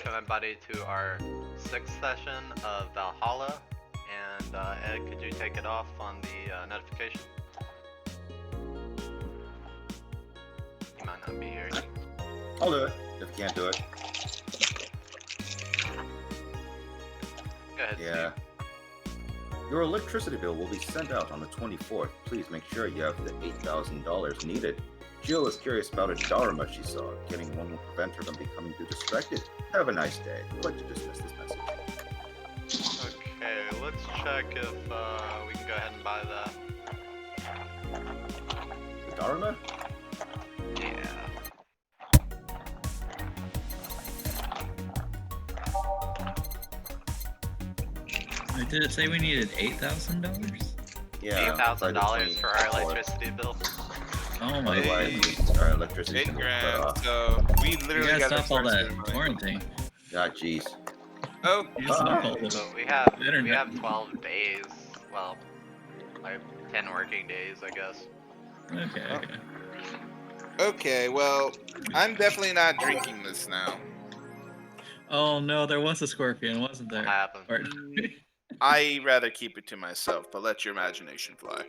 welcome everybody to our 6th session of Valhalla. And Ed, could you take it off on the notification? You might not be here. I'll do it, if you can't do it. Go ahead, Yeah. Your electricity bill will be sent out on the 24th. Please make sure you have the $8,000 needed. Jill is curious about a dharma she saw. Getting one will prevent her from becoming too distracted. Have a nice day. I'd like to dismiss this message. Okay, let's check if we can go ahead and buy that. The dharma? Yeah. Did it say we needed $8,000? Yeah. $8,000 for our electricity bill. Oh my Otherwise, god. our electricity $8 can grand. So we You literally gotta got stop all that money. quarantine. Ah, jeez. Oh, You just stop all So the we have internet. 12 days. Well, like 10 working days, I guess. Okay. okay. Well, I'm definitely not drinking this now. Oh no, there was a scorpion, wasn't there? Happen. Or- I rather keep it to myself, but let your imagination fly.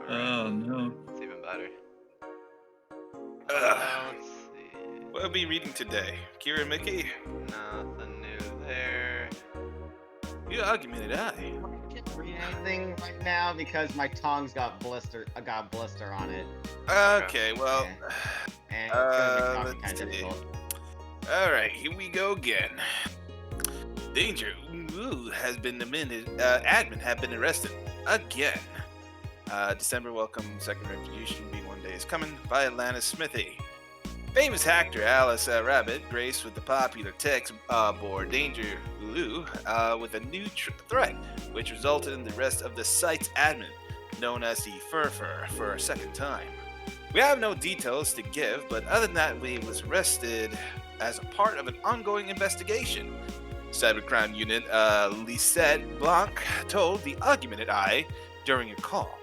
oh no. It's even better. Ugh. Let's see. What are we reading today? Kira Mickey? Nothing new there. You argumented I. I can't read anything right now because my tongue's got blister. I got a blister on it, Okay, well, and it's gonna be let's talking kind of see. difficult. All right, here we go again. Danger Ooh, has been amended. Admin have been arrested again. December welcome second retribution. B1 day is coming by Atlanta Smithy. Famous hacker Alice Rabbit graced with the popular text board Danger Ooh with a new threat, which resulted in the arrest of the site's admin, known as the Furfur, for a second time. We have no details to give, but other than that, he was arrested as a part of an ongoing investigation. Cybercrime Unit Lisette Blanc told the Argumented Eye during a call.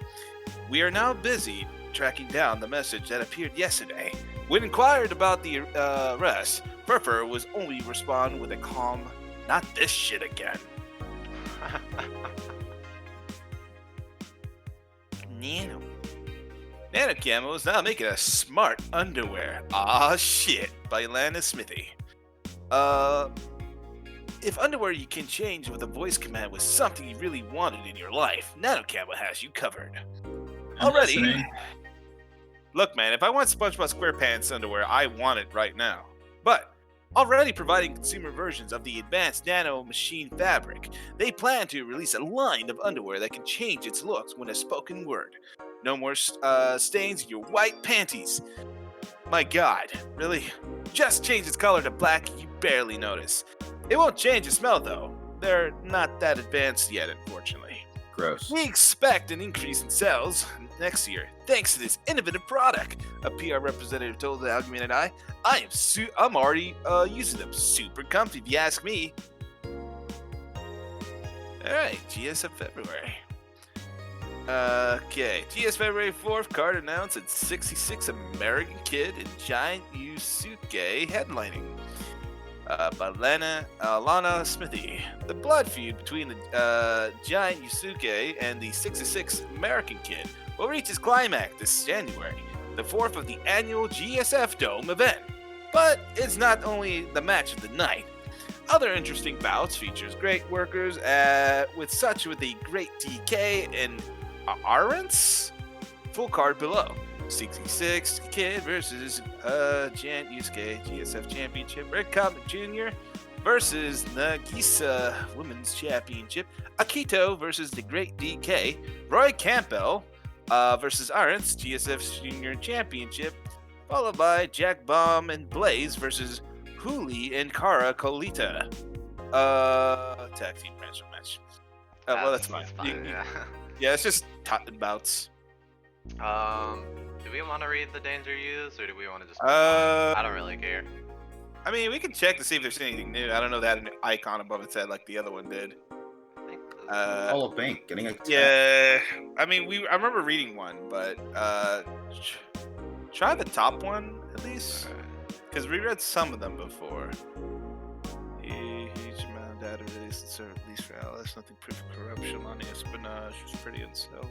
We are now busy tracking down the message that appeared yesterday. When inquired about the arrest, Furfur was only respond with a calm, "Not this shit again." Nano Camo is now making a smart underwear. Ah shit, by Lana Smithy. If underwear you can change with a voice command was something you really wanted in your life, Nano Camo has you covered. I'm Already. listening. Look, man, if I want SpongeBob SquarePants underwear, I want it right now. But already providing consumer versions of the advanced nano machine fabric, they plan to release a line of underwear that can change its looks when a spoken word. No more stains in your white panties. My God, really? Just change its color to black, you barely notice. It won't change the smell, though. They're not that advanced yet, unfortunately. Gross. We expect an increase in sales next year, thanks to this innovative product. A PR representative told the Argumented Eye, I'm already using them. Super comfy, if you ask me. Alright, GS of February. Okay, GS February 4th card announced at 66 American Kid and Giant Yusuke headlining. By Lana Smithy. The blood feud between the Giant Yusuke and the 66 American Kid will reach its climax this January, the 4th of the annual GSF Dome event. But it's not only the match of the night. Other interesting bouts features great workers with the Great DK and Arance. Full card below. 66 Kid versus Giant Yusuke GSF Championship. Red Comet Jr. versus Nagisa Women's Championship. Akito versus the Great DK. Roy Campbell versus Arance GSF Junior Championship. Followed by Jack Bomb and Blaze versus Huli and Kara Kolita. Tag team match. Well, that's fine. Yeah. Yeah, it's just bouts. Do we want to read the danger use, or do we want to just? Uh, I don't really care. I mean, we can check to see if there's anything new. I don't know that an icon above its head like the other one did. I think Hall of Bank getting a 10. Yeah, I mean, I remember reading one, but try the top one at least, because we read some of them before. Yeah. Placed the server at least for Alice. Nothing proof of corruption on the espionage. Was pretty unsettling.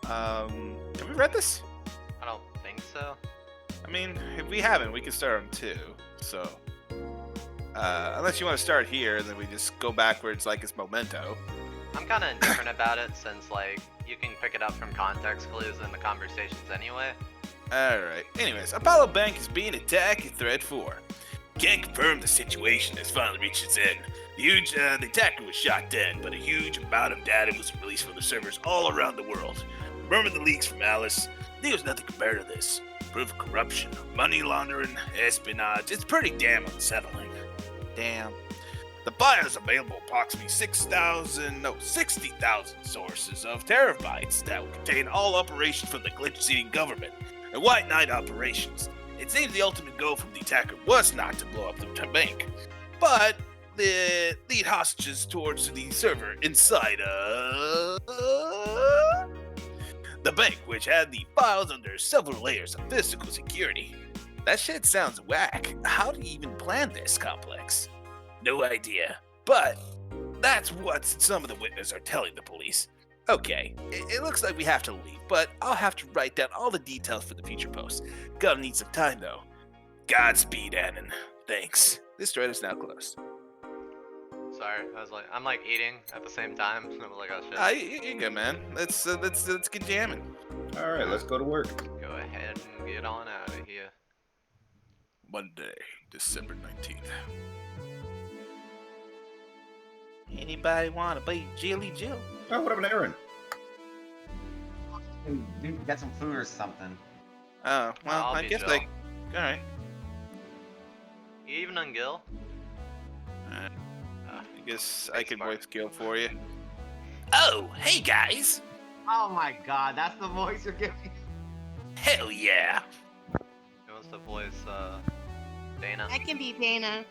Have we read this? I don't think so. I mean, if we haven't, we can start on 2. So, unless you want to start here, and then we just go backwards like it's Memento. I'm kind of indifferent about it since, like, you can pick it up from context clues in the conversations anyway. Alright. Anyways, Apollo Bank is being attacked in Thread 4. Can't confirm the situation has finally reached its end. The attacker was shot dead, but a huge amount of data was released from the servers all around the world. Remember the leaks from Alice? There's nothing compared to this. Proof of corruption, money laundering, espionage. It's pretty damn unsettling. Damn. The BIOS available approximately 60,000 sources of terabytes that will contain all operations from the Glitch City government and White Knight operations. It seems the ultimate goal from the attacker was not to blow up the bank, but the lead hostages towards the server inside the bank, which had the files under several layers of physical security. That shit sounds whack. How do you even plan this complex? No idea. But that's what some of the witnesses are telling the police. Okay, it looks like we have to leave, but I'll have to write down all the details for the future post. Gonna need some time though. Godspeed, Annan. Thanks. This thread is now closed. Sorry, I'm like eating at the same time. I'm like, oh shit. You're good, man. Let's get jamming. All right, let's go to work. Go ahead and get on out of here. Monday, December 19th. Anybody wanna be Jilly Jill? Oh, what happened to Aaron? Dude, get some food or something. Oh, well, I'll I be guess Jill. like, alright. Evening, Gil. I guess I Thanks, can Bart. voice Gil for you. Oh, hey guys! Oh my god, that's the voice you're giving. Hell yeah! Who wants to voice, Dana? I can be Dana.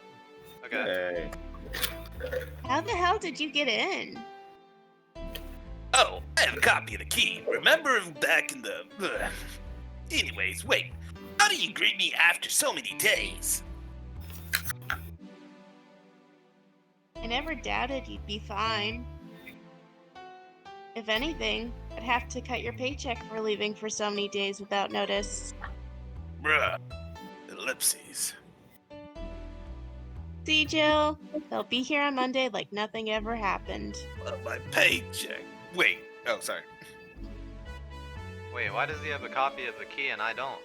Okay. Hey. How the hell did you get in? Oh, I have a copy of the key. Remember back in the... Anyways, wait. How do you greet me after so many days? I never doubted you'd be fine. If anything, I'd have to cut your paycheck for leaving for so many days without notice. Bruh. Ellipses. See, Jill? They'll be here on Monday like nothing ever happened. My paycheck. Wait. Oh, sorry. Wait, why does he have a copy of the key and I don't?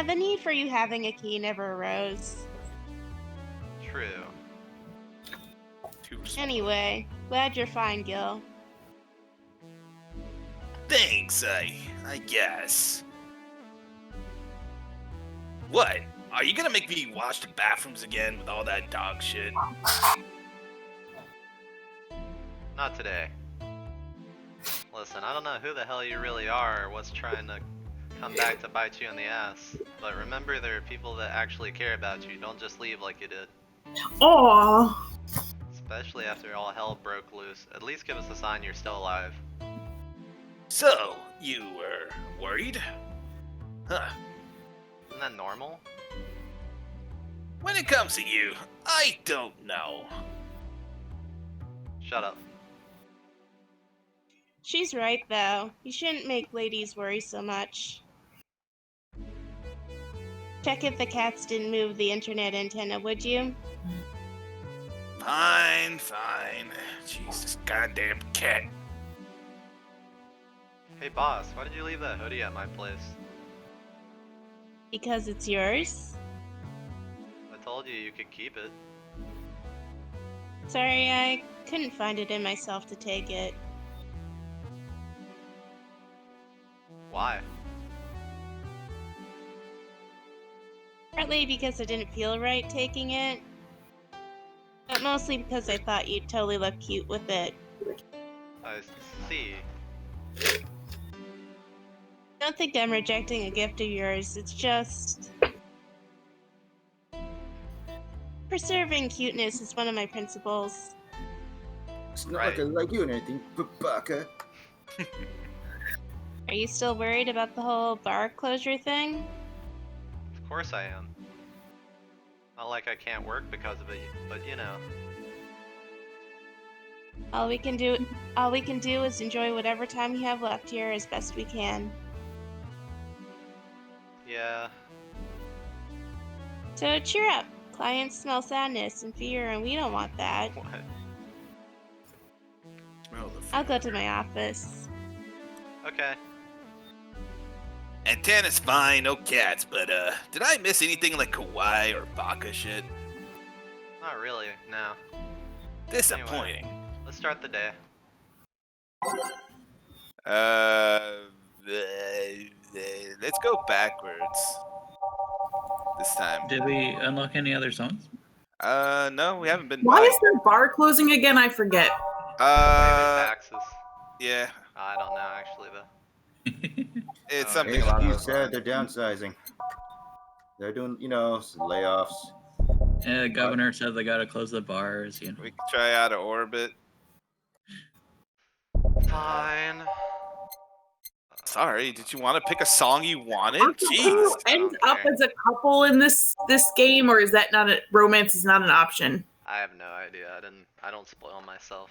The need for you having a key never arose. True. Anyway, glad you're fine, Gil. Thanks, I guess. What? Are you gonna make me wash the bathrooms again with all that dog shit? Not today. Listen, I don't know who the hell you really are or what's trying to come back to bite you in the ass, but remember there are people that actually care about you. Don't just leave like you did. Aww. Especially after all hell broke loose. At least give us a sign you're still alive. So, you were worried? Huh. Isn't that normal? When it comes to you, I don't know. Shut up. She's right, though. You shouldn't make ladies worry so much. Check if the cats didn't move the internet antenna, would you? Fine. Jesus goddamn cat. Hey boss, why did you leave that hoodie at my place? Because it's yours? I told you you could keep it. Sorry, I couldn't find it in myself to take it. Why? Partly because I didn't feel right taking it, but mostly because I thought you'd totally look cute with it. I see. Don't think I'm rejecting a gift of yours, it's just... preserving cuteness is one of my principles. It's not Right. like I like you and anything, baka. Are you still worried about the whole bar closure thing? Of course I am. Not like I can't work because of it, but you know. All we can do is enjoy whatever time you have left here as best we can. Yeah. So cheer up. Clients smell sadness and fear, and we don't want that. What? Smell the I'll go to my office. Okay. Antenna's fine, no cats, but did I miss anything like kawaii or baka shit? Not really. No. Disappointing. Let's start the day. Let's go backwards. This time. Did we unlock any other songs? No, we haven't been. Why by. is the bar closing again? I forget. Maybe taxes. Yeah, I don't know actually though. it's Oh, something As along you those said, lines. they're downsizing. They're doing, some layoffs. Yeah, the governor said they gotta close the bars. You know. We can try out of orbit. Fine. Sorry, did you want to pick a song you wanted? Also, Jeez. who I ends don't up care. as a couple in this game, or is that not a romance? Is not an option. I have no idea. I don't spoil myself.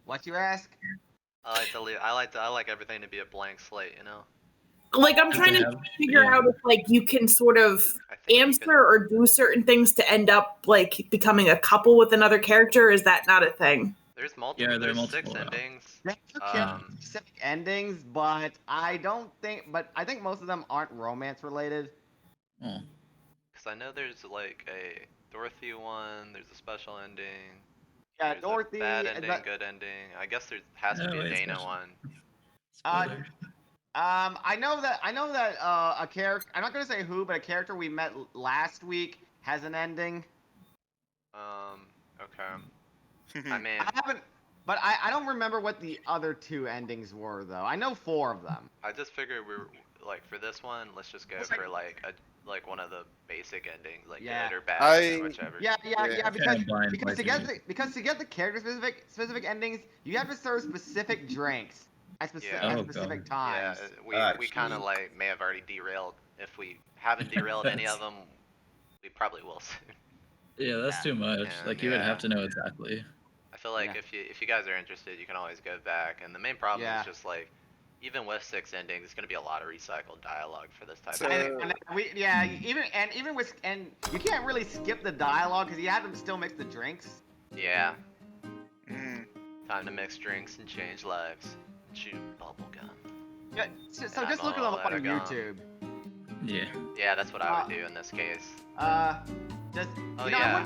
What you ask? I like to leave. I like everything to be a blank slate. You know. Like I'm Does trying it to have- figure yeah. out if like you can sort of I think you answer can- or do certain things to end up like becoming a couple with another character. Is that not a thing? There's multiple. Yeah, there are There's 6 multiple, endings. There are specific endings, but I don't think. But I think most of them aren't romance related. Oh. Cause I know there's like a Dorothy one. There's a special ending. Yeah, There's Dorothy. a bad and ending, that- good ending. I guess there has to Oh, be a wait, Dana special. one. Spoilers. I know that a character. I'm not gonna say who, but a character we met last week has an ending. Okay. I mean, I haven't, but I don't remember what the other 2 endings were though. I know 4 of them. I just figured we were like for this one, let's just go It's for like one of the basic endings, like Yeah. good or bad, I- whichever. Yeah, Yeah. because blind because to by get the character specific endings, you have to serve specific drinks at Yeah. at Oh, specific Yeah, times. we kind of Actually- like may have already derailed. If we haven't derailed any of them, we probably will soon. Yeah, that's too much. Yeah, Like you would yeah. have to know exactly. I feel like Yeah. if you guys are interested, you can always go back. And the main problem Yeah. is just like, even with 6 endings, it's gonna be a lot of recycled dialogue for this type So- of And, thing. even with you can't really skip the dialogue because you have to still mix the drinks. Yeah, Mm. time to mix drinks and change lives. Shoot bubblegum. Yeah, so And just I'm look it up all on out of gum. YouTube. Yeah. Yeah, that's what I would do in this case. Just Oh, I yeah.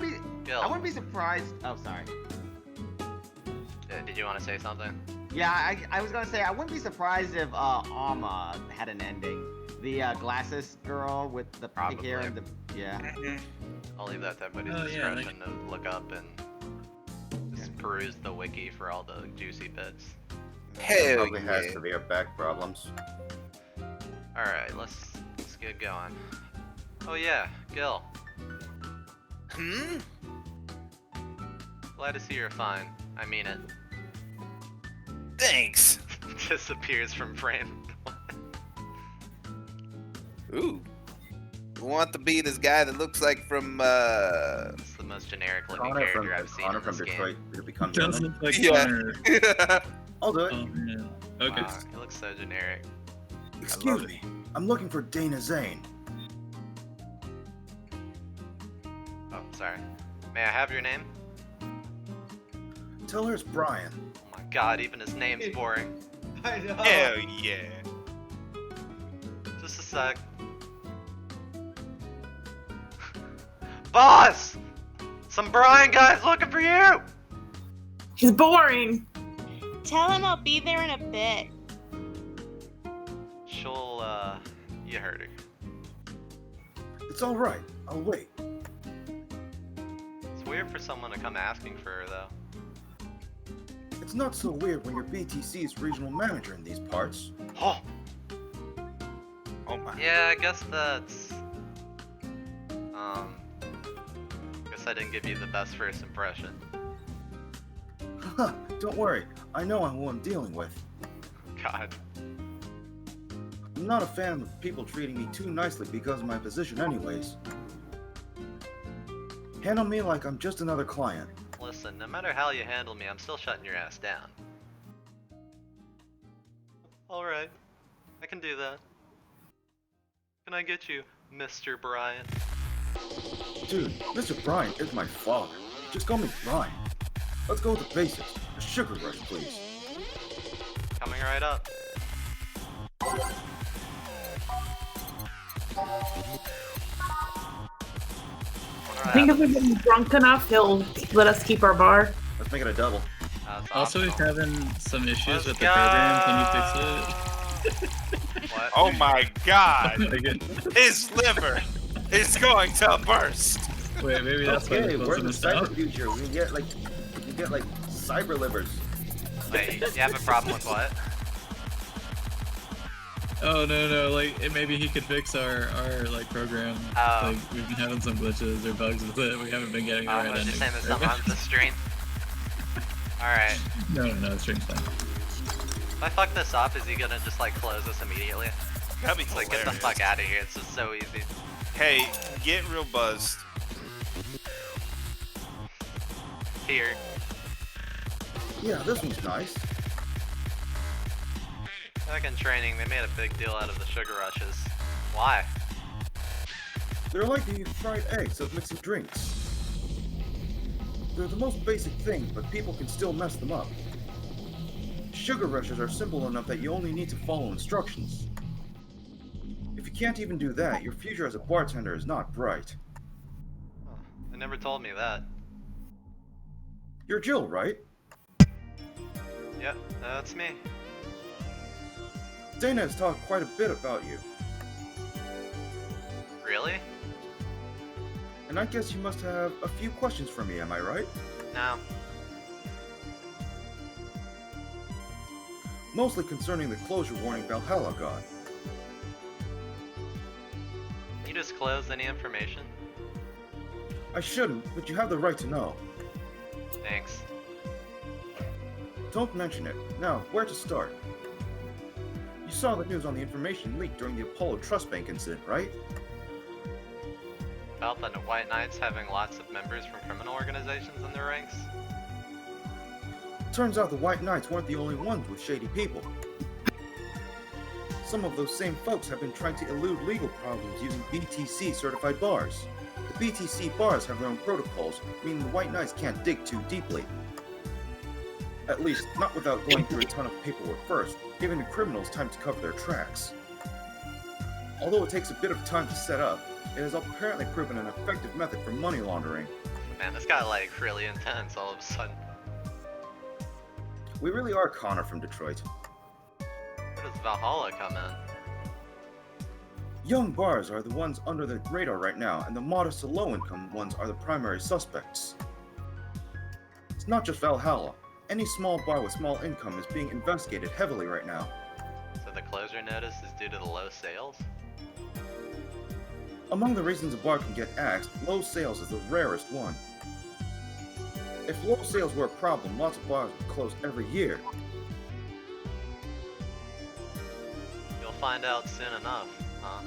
I wouldn't be surprised. Oh, sorry. Did you want to say something? Yeah, I was gonna say I wouldn't be surprised if Alma had an ending. The glasses girl with the pink hair and the yeah. I'll leave that to everybody's Oh, yeah, discretion to look up and just peruse the wiki for all the juicy bits. Hell Probably has yeah. severe back problems. Alright, let's get going. Oh yeah, Gil. Hmm? Glad to see you're fine. I mean it. Thanks. Disappears from frame. Ooh. We want to be this guy that looks like from It's the most generic looking Connor from, character I've seen Connor in from this Detroit game. to become Does human. look like Yeah. Connor. I'll do it. Oh, man. Okay. Wow, he looks so generic. Excuse me. I'm looking for Dana Zane. Oh, sorry. May I have your name? Tell her it's Brian. Oh my god, even his name's boring. I know. Hell yeah. Just a sec. Boss! Some Brian guy's looking for you! He's boring. Tell him I'll be there in a bit. She'll, you heard her. It's all right. I'll wait. It's weird for someone to come asking for her, though. It's not so weird when you're BTC's regional manager in these parts. Oh! Oh my. Yeah, I guess that's... Guess I didn't give you the best first impression. Huh, don't worry. I know who I'm dealing with. God. I'm not a fan of people treating me too nicely because of my position anyways. Handle me like I'm just another client. Listen, no matter how you handle me, I'm still shutting your ass down. Alright, I can do that. Can I get you, Mr. Brian? Dude, Mr. Brian is my father. Just call me Brian. Let's go with the basics. A sugar rush, please. Coming right up. I think if we get drunk enough, he'll let us keep our bar. Let's make it a double. Also, he's having some issues Let's with the program. Can you fix it? What? Oh my god! Again. His liver is going to burst! Wait, maybe that's why Okay, we're we're in the supposed to cyber stop. future. We get like cyber livers. Wait, you have a problem with what? Oh no, like maybe he could fix our like program. Oh. Like we've been having some glitches or bugs with it. We haven't been getting the right I was just saying ending. there's something on the stream. Alright. No, stream's fine. If I fuck this up, is he gonna just like close us immediately? That'd be It's like, get the hilarious. fuck out of here, it's just so easy. Hey, get real buzzed. Here. Yeah, this one's nice. Back in training, they made a big deal out of the sugar rushes. Why? They're like the fried eggs of mixing drinks. They're the most basic thing, but people can still mess them up. Sugar rushes are simple enough that you only need to follow instructions. If you can't even do that, your future as a bartender is not bright. Oh, they never told me that. You're Jill, right? Yep, that's me. Dana has talked quite a bit about you, Really? and I guess you must have a few questions for me, am I right? No. Mostly concerning the closure warning Valhalla got. You disclose any information? I shouldn't, but you have the right to know. Thanks. Don't mention it. Now, where to start? You saw the news on the information leaked during the Apollo Trust Bank incident, right? About the White Knights having lots of members from criminal organizations in their ranks? Turns out the White Knights weren't the only ones with shady people. Some of those same folks have been trying to elude legal problems using BTC certified bars. The BTC bars have their own protocols, meaning the White Knights can't dig too deeply. At least, not without going through a ton of paperwork first, giving the criminals time to cover their tracks. Although it takes a bit of time to set up, it has apparently proven an effective method for money laundering. Man, this got like really intense all of a sudden. We really are Connor from Detroit. Where does Valhalla come in? Young bars are the ones under the radar right now, and the modest to low-income ones are the primary suspects. It's not just Valhalla. Any small bar with small income is being investigated heavily right now. So the closure notice is due to the low sales? Among the reasons a bar can get axed, low sales is the rarest one. If low sales were a problem, lots of bars would close every year. You'll find out soon enough, huh?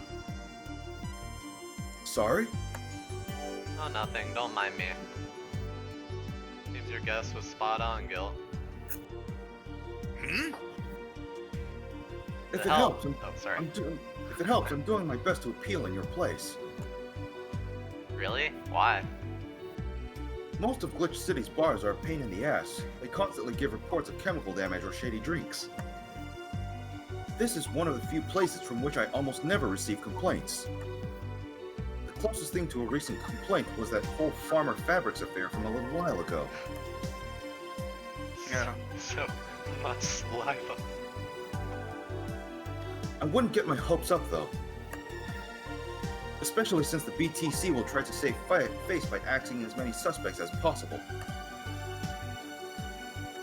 Sorry? Oh, nothing. Don't mind me. Seems your guess was spot on, Gil. Hmm? If The it hell? helps, Oh, sorry. I'm doing my best to appeal in your place. Really? Why? Most of Glitch City's bars are a pain in the ass. They constantly give reports of chemical damage or shady drinks. This is one of the few places from which I almost never receive complaints. The closest thing to a recent complaint was that whole Farmer Fabrics affair from a little while ago. Yeah. So much saliva. I wouldn't get my hopes up though. Especially since the BTC will try to save face by axing as many suspects as possible.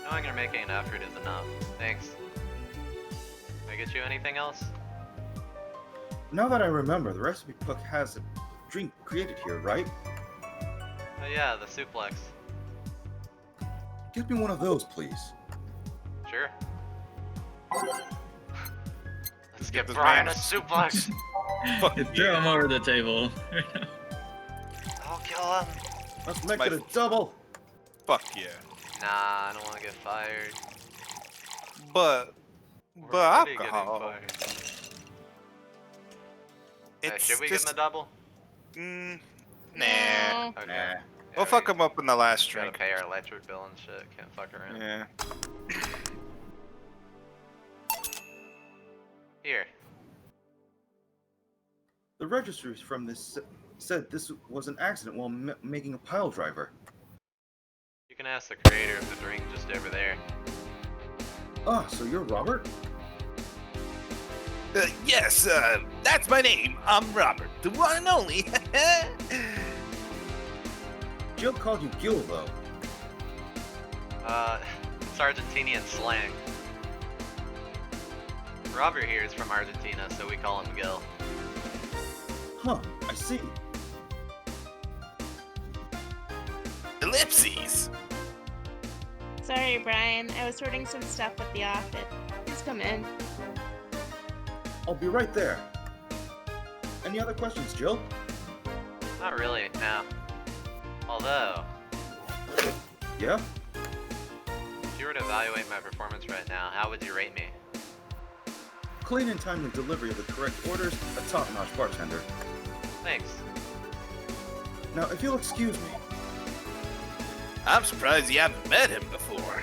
Knowing you're making an effort is enough. Thanks. Can I get you anything else? Now that I remember, the recipe book has a drink created here, right? Oh yeah, the suplex. Get me one of those, please. Sure. Let's Get get this Brian a man. suplex. Fuck Throw him over the table. I'll kill him. Let's make my- it a double. Fuck yeah. Nah, I don't want to get fired. But We're already alcohol. getting fired. It's Should we just, give him a double? nah. No. Okay. Nah. Yeah, We'll fuck we him up in the last Gotta drink. pay our electric bill and shit. Can't fuck around. Yeah. Here. The registries from this said this was an accident while making a pile driver. You can ask the creator of the drink just over there. Ah, so you're Robert? Yes, that's my name. I'm Robert, the one and only. Jill called you Gil, though. It's Argentinian slang. Robert here is from Argentina, so we call him Gil. Huh, I see. Ellipses. Sorry, Brian. I was sorting some stuff at the office. Please come in. I'll be right there. Any other questions, Jill? Not really, no. Although, Yeah? if you were to evaluate my performance right now, how would you rate me? Clean and timely delivery of the correct orders, a top-notch bartender. Thanks. Now, if you'll excuse me, I'm surprised you haven't met him before.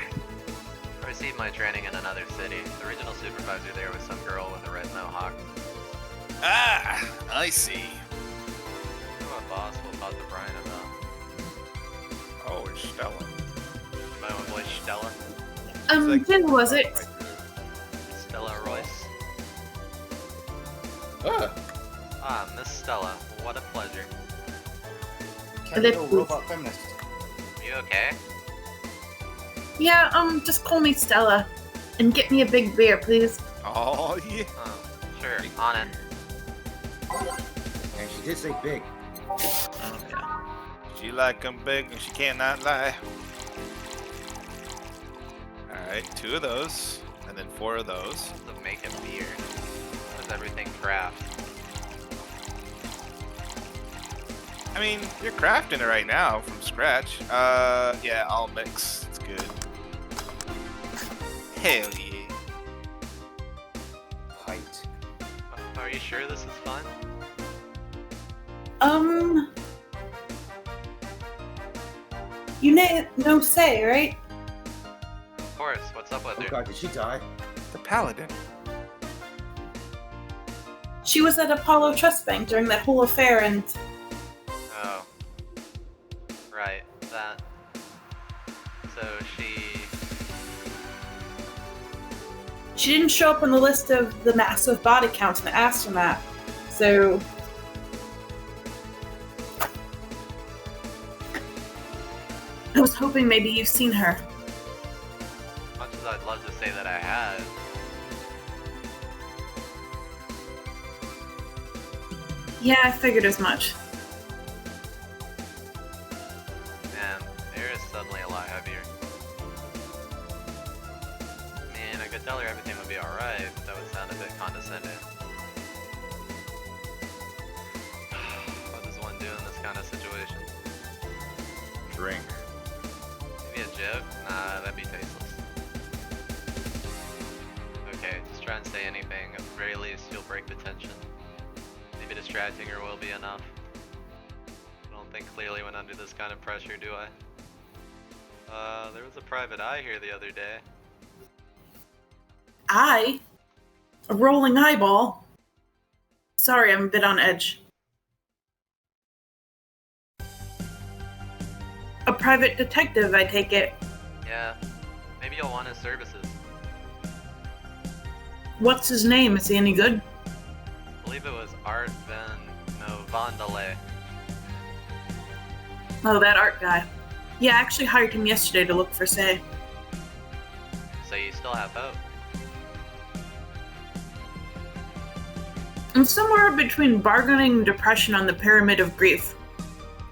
I received my training in another city. The regional supervisor there was some girl with a red mohawk. Ah, I see. You know what boss will talk to Brian about? Oh, it's Stella. My own voice, Stella. Jill, was it? Stella Royce. ah, Ah, Miss Stella, what a pleasure. technical robot feminist. Are you okay? Yeah, just call me Stella. And get me a big beer, please. Oh, yeah. Oh, sure, on it. And she did say big. She like 'em big and she cannot lie. Alright, 2 of those, and then 4 of those. To make a beer. Is everything craft? I mean, you're crafting it right now from scratch. Yeah, I'll mix. It's good. Hell yeah. Height. Are you sure this is fun? You no say, right? Of course, what's up with Oh her? god, did she die? The paladin. She was at Apollo Trust Bank during that whole affair, and Oh. Right, that. So she didn't show up on the list of the massive body counts in the aftermath. So I was hoping maybe you've seen her. as much as I'd love to say that I had, Yeah, I figured as much. man, air is suddenly a lot heavier. Man, I could tell her everything would be alright, but that would sound a bit condescending. What does one do in this kind of situation? Drink. Maybe a joke? Nah, that'd be tasteless. Okay, just try and say anything. At the very least, you'll break the tension. Maybe distracting her will be enough. I don't think clearly when under this kind of pressure, do I? There was a private eye here the other day. A rolling eyeball. Sorry, I'm a bit on edge. A private detective, I take it. Yeah, maybe you'll want his services. What's his name? Is he any good? I believe it was Art Vandale. Oh, that art guy. Yeah, I actually hired him yesterday to look for Say. So you still have hope. I'm somewhere between bargaining and depression on the pyramid of grief.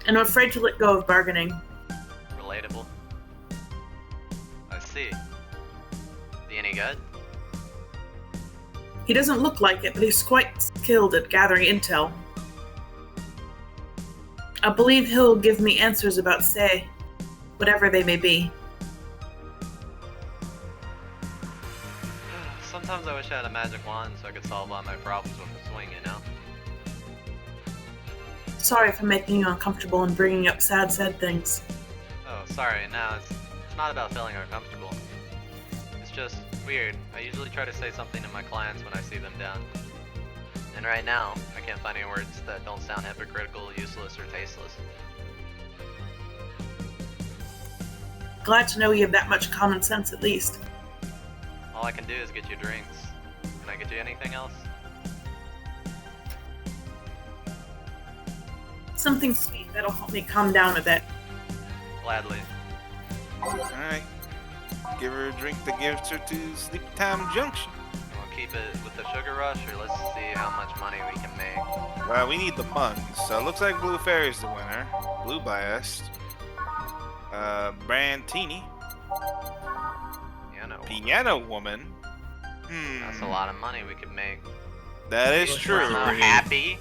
And I'm afraid to let go of bargaining. Relatable. I see. Is he any good? He doesn't look like it, but he's quite skilled at gathering intel. I believe he'll give me answers about Say, whatever they may be. Sometimes I wish I had a magic wand so I could solve all my problems with a swing, you know? Sorry for making you uncomfortable and bringing up sad things. Oh, sorry, no, it's not about feeling uncomfortable. It's just weird. I usually try to say something to my clients when I see them down. And right now, I can't find any words that don't sound hypocritical, useless, or tasteless. Glad to know you have that much common sense at least. All I can do is get you drinks. Can I get you anything else? Something sweet that'll help me calm down a bit. Gladly. Alright. Give her a drink that gives her to Sleep Time Junction. We'll keep it with the sugar rush, or let's see how much money we can make. Well, we need the funds, so it looks like Blue Fairy's the winner. Blue biased. Brantini. Piano Woman. That's a lot of money we could make. That is We're true. Not happy.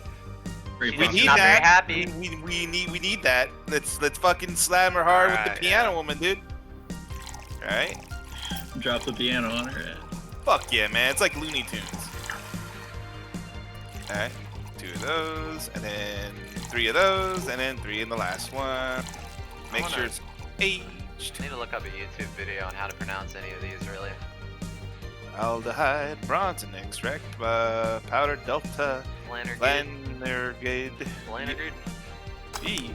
Pretty She's We fucking- need not very that. happy. We need that. Let's fucking slam her hard with Alright, the Piano yeah. Woman, dude. Alright. Drop the piano on her head. Fuck yeah, man. It's like Looney Tunes. Alright. 2 of those, and then 3 of those, and then 3 in the last one. Make wanna- sure it's aged. I need to look up a YouTube video on how to pronounce any of these, really. Aldehyde, bronze extract, powder delta, Flannergate. Lannergade. Flannergate? E.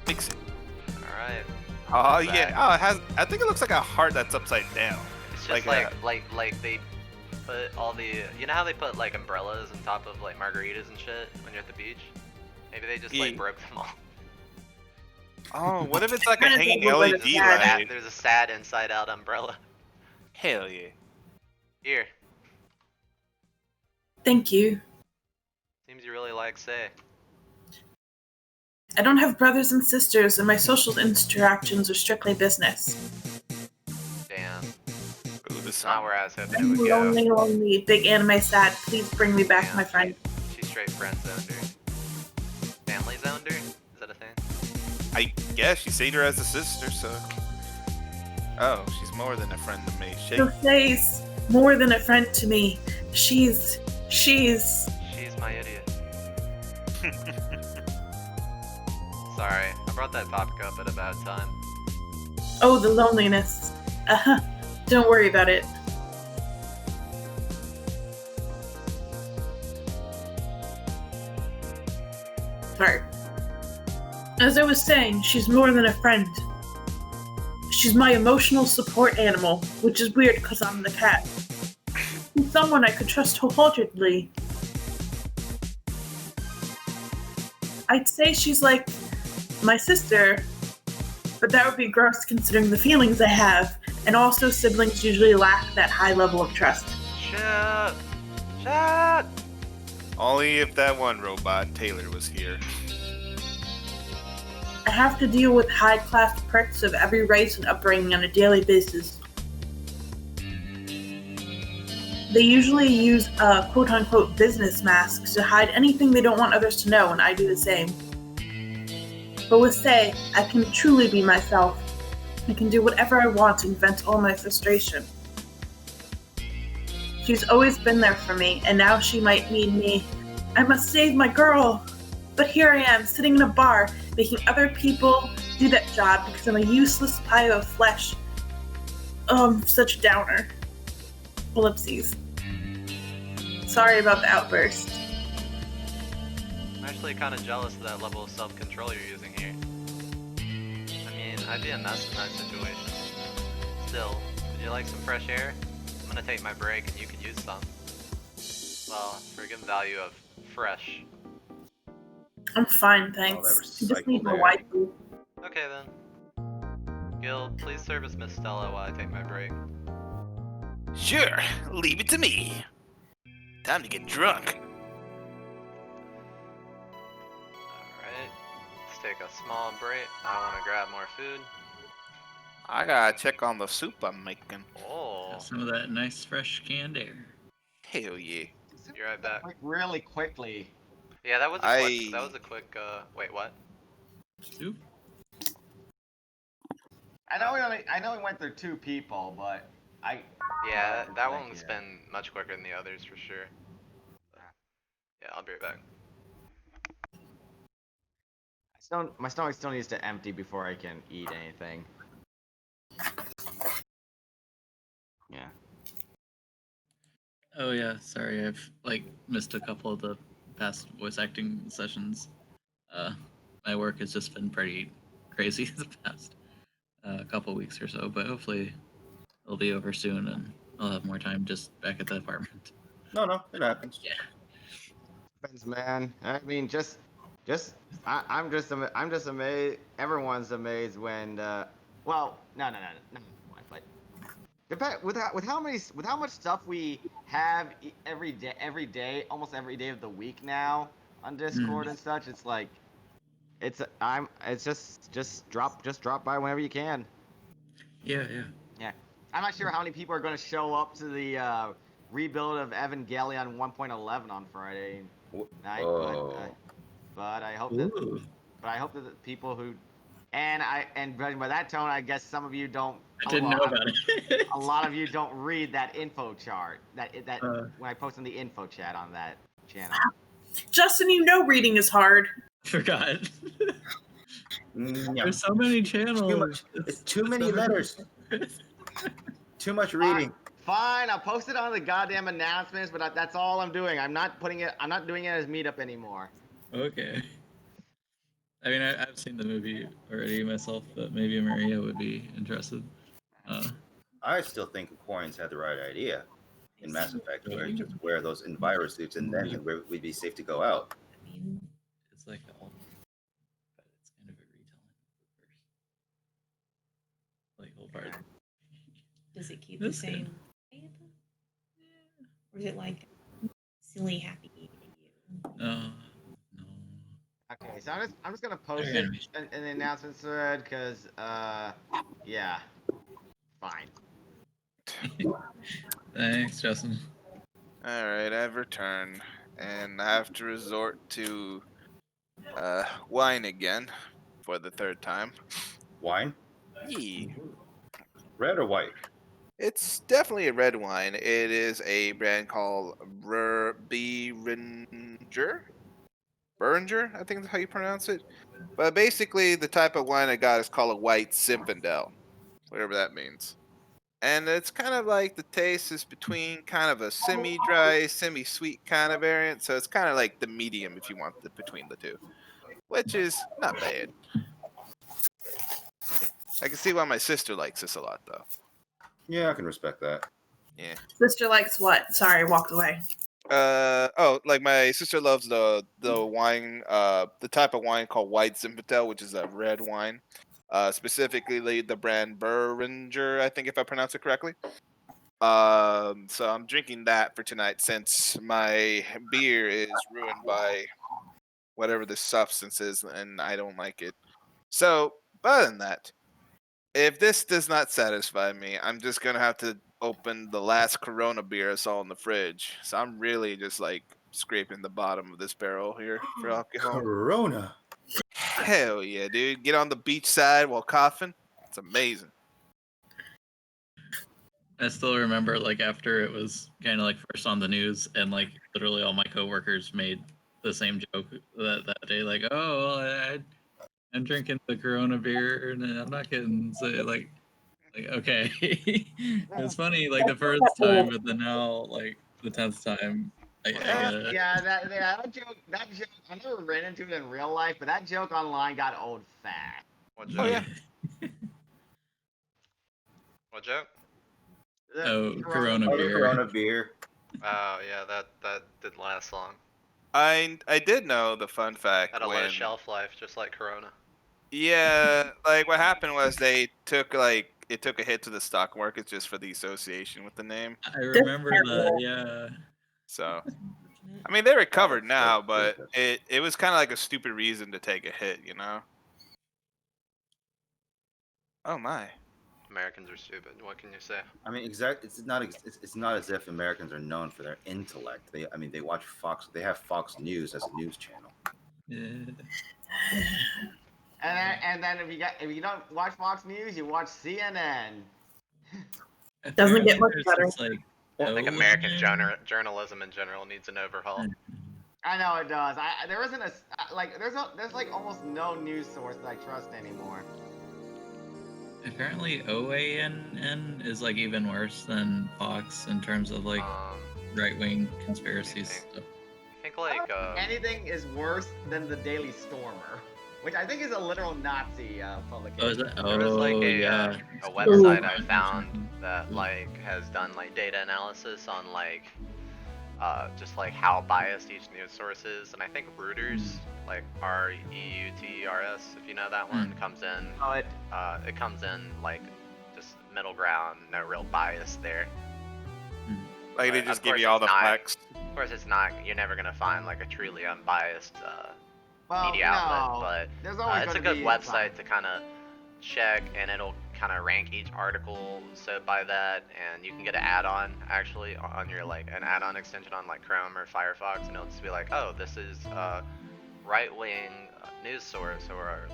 Mix it. Alright. Oh What's yeah. that? Oh, it has. I think it looks like a heart that's upside down. It's just Like like they put all the, you know how they put like umbrellas on top of like margaritas and shit when you're at the beach? Maybe they just like Yeah. broke them all. Oh, what if it's like a Kinda hanging double LED with light? There's a sad inside out umbrella. Hell yeah. Here. Thank you. Seems you really like Say. I don't have brothers and sisters, and my social interactions are strictly business. Damn. Ooh, this Not song. where I was hoping it I'm would go. lonely, big anime sad. Please bring me back, Damn, my friend. She's straight friend zoned her. Family zoned her? Is that a thing? I guess you see her as a sister, so. Oh, she's more than a friend to me. Shake. So Say's more than a friend to me. She's. She's my idiot. Sorry, I brought that topic up at a bad time. Oh, the loneliness. Uh-huh. Don't worry about it. Sorry. As I was saying, she's more than a friend. She's my emotional support animal, which is weird because I'm the cat. She's someone I could trust wholeheartedly. I'd say she's like my sister, but that would be gross considering the feelings I have, and also siblings usually lack that high level of trust. Shut! Shut! Only if that one robot, Taylor, was here. I have to deal with high-class pricks of every race and upbringing on a daily basis. They usually use quote-unquote business masks to hide anything they don't want others to know, and I do the same. But with Say, I can truly be myself. I can do whatever I want and vent all my frustration. She's always been there for me, and now she might need me. I must save my girl! But here I am, sitting in a bar, making other people do that job because I'm a useless pile of flesh. Oh, I'm such a downer. Ellipses. Sorry about the outburst. I'm actually kind of jealous of that level of self-control you're using here. I mean, I'd be a mess in that situation. Still, would you like some fresh air? I'm gonna take my break and you can use some. Well, for a good value of fresh. I'm fine, that thanks. You just recycled need my eh? air. waifu. Okay then. Gil, please service Miss Stella while I take my break. Sure, leave it to me. Time to get drunk. Alright, let's take a small break. I want to grab more food. I gotta check on the soup I'm making. Oh, Got some of that nice fresh canned air. Hell yeah. be right back. Like really quickly. Yeah, that was a I- quick, that was a quick, wait, what? Soup? I know we went through 2 people, but Yeah, that like, one's yeah. been much quicker than the others for sure. Yeah, I'll be right back. My stomach still needs to empty before I can eat anything. Yeah. Oh yeah, sorry, I've like missed a couple of the past voice acting sessions. My work has just been pretty crazy the past couple weeks or so, but hopefully it'll be over soon and I'll have more time just back at the apartment. No, it happens. Yeah. Happens, man. I mean, I'm just amazed. Everyone's amazed when, well, no, but with how much stuff we have every day, almost every day of the week now on Discord and such. It's like, it's just drop by whenever you can. Yeah. Yeah, I'm not sure how many people are going to show up to the rebuild of Evangelion 1.11 on Friday night, Oh. but I hope Ooh. that the people who and by that tone, I guess some of you don't. I didn't know about it. A lot of you don't read that info chart that when I post in the info chat on that channel. Justin, you know reading is hard. Forgot. Yeah. There's so many channels. Too much. It's too many letters. Too much reading. Fine, I'll post it on the goddamn announcements, but that's all I'm doing. I'm not doing it as meetup anymore. Okay. I mean, I've seen the movie already myself, but maybe Maria would be interested. I still think Aquarians had the right idea in Mass Effect, where you just wear those enviro suits and then we'd be safe to go out. I mean, it's like all, but it's kind of a retelling of the first, like, whole part. Does it keep That's the same good. vibe? Or is it like silly happy you? No. Okay, so I'm just gonna post it in the announcements thread because yeah, fine. Thanks, Justin. All right, I've returned, and I have to resort to wine again for the 3rd time. Wine? Yeah. Red or white? It's definitely a red wine. It is a brand called Beringer, I think is how you pronounce it. But basically, the type of wine I got is called a white Zinfandel, whatever that means. And it's kind of like the taste is between kind of a semi-dry, semi-sweet kind of variant. So it's kind of like the medium if you want between the two, which is not bad. I can see why my sister likes this a lot, though. Yeah, I can respect that. Yeah. Sister likes what? Sorry, walked away. Like my sister loves the wine, the type of wine called white Zinfandel, which is a red wine. Specifically the brand Beringer, I think if I pronounce it correctly. So I'm drinking that for tonight since my beer is ruined by whatever this substance is, and I don't like it. So, but other than that, if this does not satisfy me, I'm just gonna have to open the last Corona beer I saw in the fridge. So I'm really just like scraping the bottom of this barrel here for alcohol. Corona. Hell yeah, dude! Get on the beach side while coughing. It's amazing. I still remember, like, after it was kind of like first on the news, and like literally all my coworkers made the same joke that day, like, "Oh, well, I'm drinking the Corona beer, and I'm not getting like okay." It's funny, like the first time, but then now, like the 10th time, I get it. Yeah, that joke. I never ran into it in real life, but that joke online got old fast. What Oh joke? yeah. What joke? Oh, Corona beer. Corona beer. Oh yeah, that didn't last long. I did know the fun fact Had a low when shelf life, just like Corona. yeah, like what happened was they took like it took a hit to the stock market just for the association with the name. I remember that. Yeah. So I mean they recovered now, that's but good. it was kind of like a stupid reason to take a hit, you know. Oh my. Americans are stupid. What can you say? I mean, It's not as if Americans are known for their intellect. They watch Fox. They have Fox News as a news channel. Yeah. And then if you don't watch Fox News, you watch CNN. Doesn't get much There's better. this, like, I think American OAN. journalism in general needs an overhaul. I know it does. There isn't a like there's like almost no news source that I trust anymore. Apparently, OANN is like even worse than Fox in terms of like right-wing conspiracies. I think like Anything is worse than the Daily Stormer, which I think is a literal Nazi publication. Oh, is that? there was like yeah. a website I found that like has done like data analysis on like just like how biased each news source is, and I think Reuters, like REUTERS, if you know that one, comes in. Oh, It comes in like just middle ground, no real bias there. Like they But just of give course you all the it's not- facts. Of course, it's not. You're never gonna find like a truly unbiased well, media outlet, but there's always it's a gonna good be website to kind of check, and it'll kind of rank each article so by that, and you can get an add-on actually on your like an add-on extension on like Chrome or Firefox, and it'll just be like, oh, this is a right-wing news source or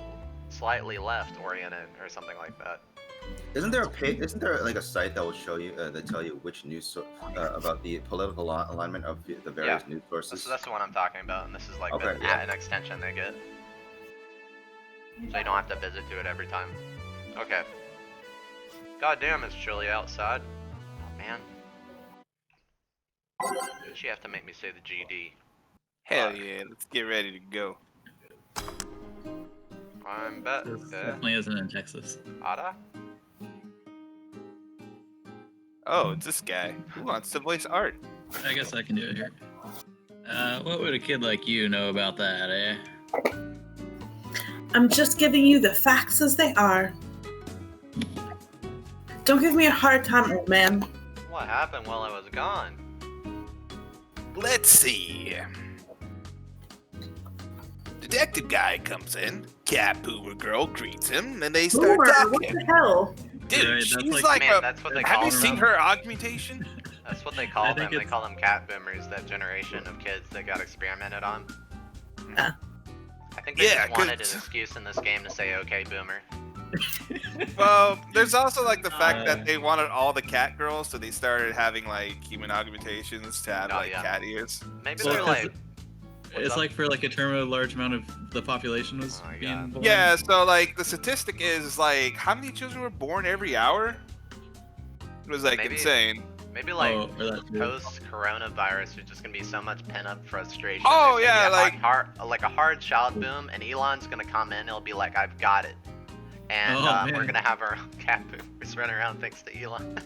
slightly left-oriented or something like that. Isn't there a page? Isn't there like a site that will show you that tell you which news about the political alignment of the various news sources? So that's the one I'm talking about, and this is like Okay, an extension they get, so you don't have to visit to it every time. Okay. God damn, it's chilly outside. Oh man. She have to make me say the GD. Hell yeah, let's get ready to go. I'm bet. This definitely isn't in Texas. Ada? Oh, it's this guy. Who wants to voice Art? I guess I can do it here. What would a kid like you know about that, eh? I'm just giving you the facts as they are. Don't give me a hard time, old man. What happened while I was gone? Let's see. Detective guy comes in. Cat boomer girl greets him, and they start Boomer, what talking. the hell? Dude, Right, that's she's like- like Man, a. that's what they Have call you them. seen her augmentation? That's what they I call think them. They it's- call them cat boomers, that generation of kids that got experimented on. Uh. I think they Yeah, just wanted an 'cause- excuse in this game to say, okay, boomer. Well, there's also like the fact that they wanted all the cat girls, so they started having like human augmentations to have Oh, like yeah. cat ears. Maybe Well, they're 'cause like. It's up? like for like a term a large amount of the population was Oh my being God. born. Yeah, so like the statistic is like how many children were born every hour? It was like Maybe- insane. Maybe like Oh, or that too. post-coronavirus, there's just gonna be so much pent-up frustration. Oh, There's gonna yeah, be like- a hard child boom, and Elon's gonna come in. He'll be like, "I've got it," and Oh, we're man. gonna have our own cat boomers running around thanks to Elon.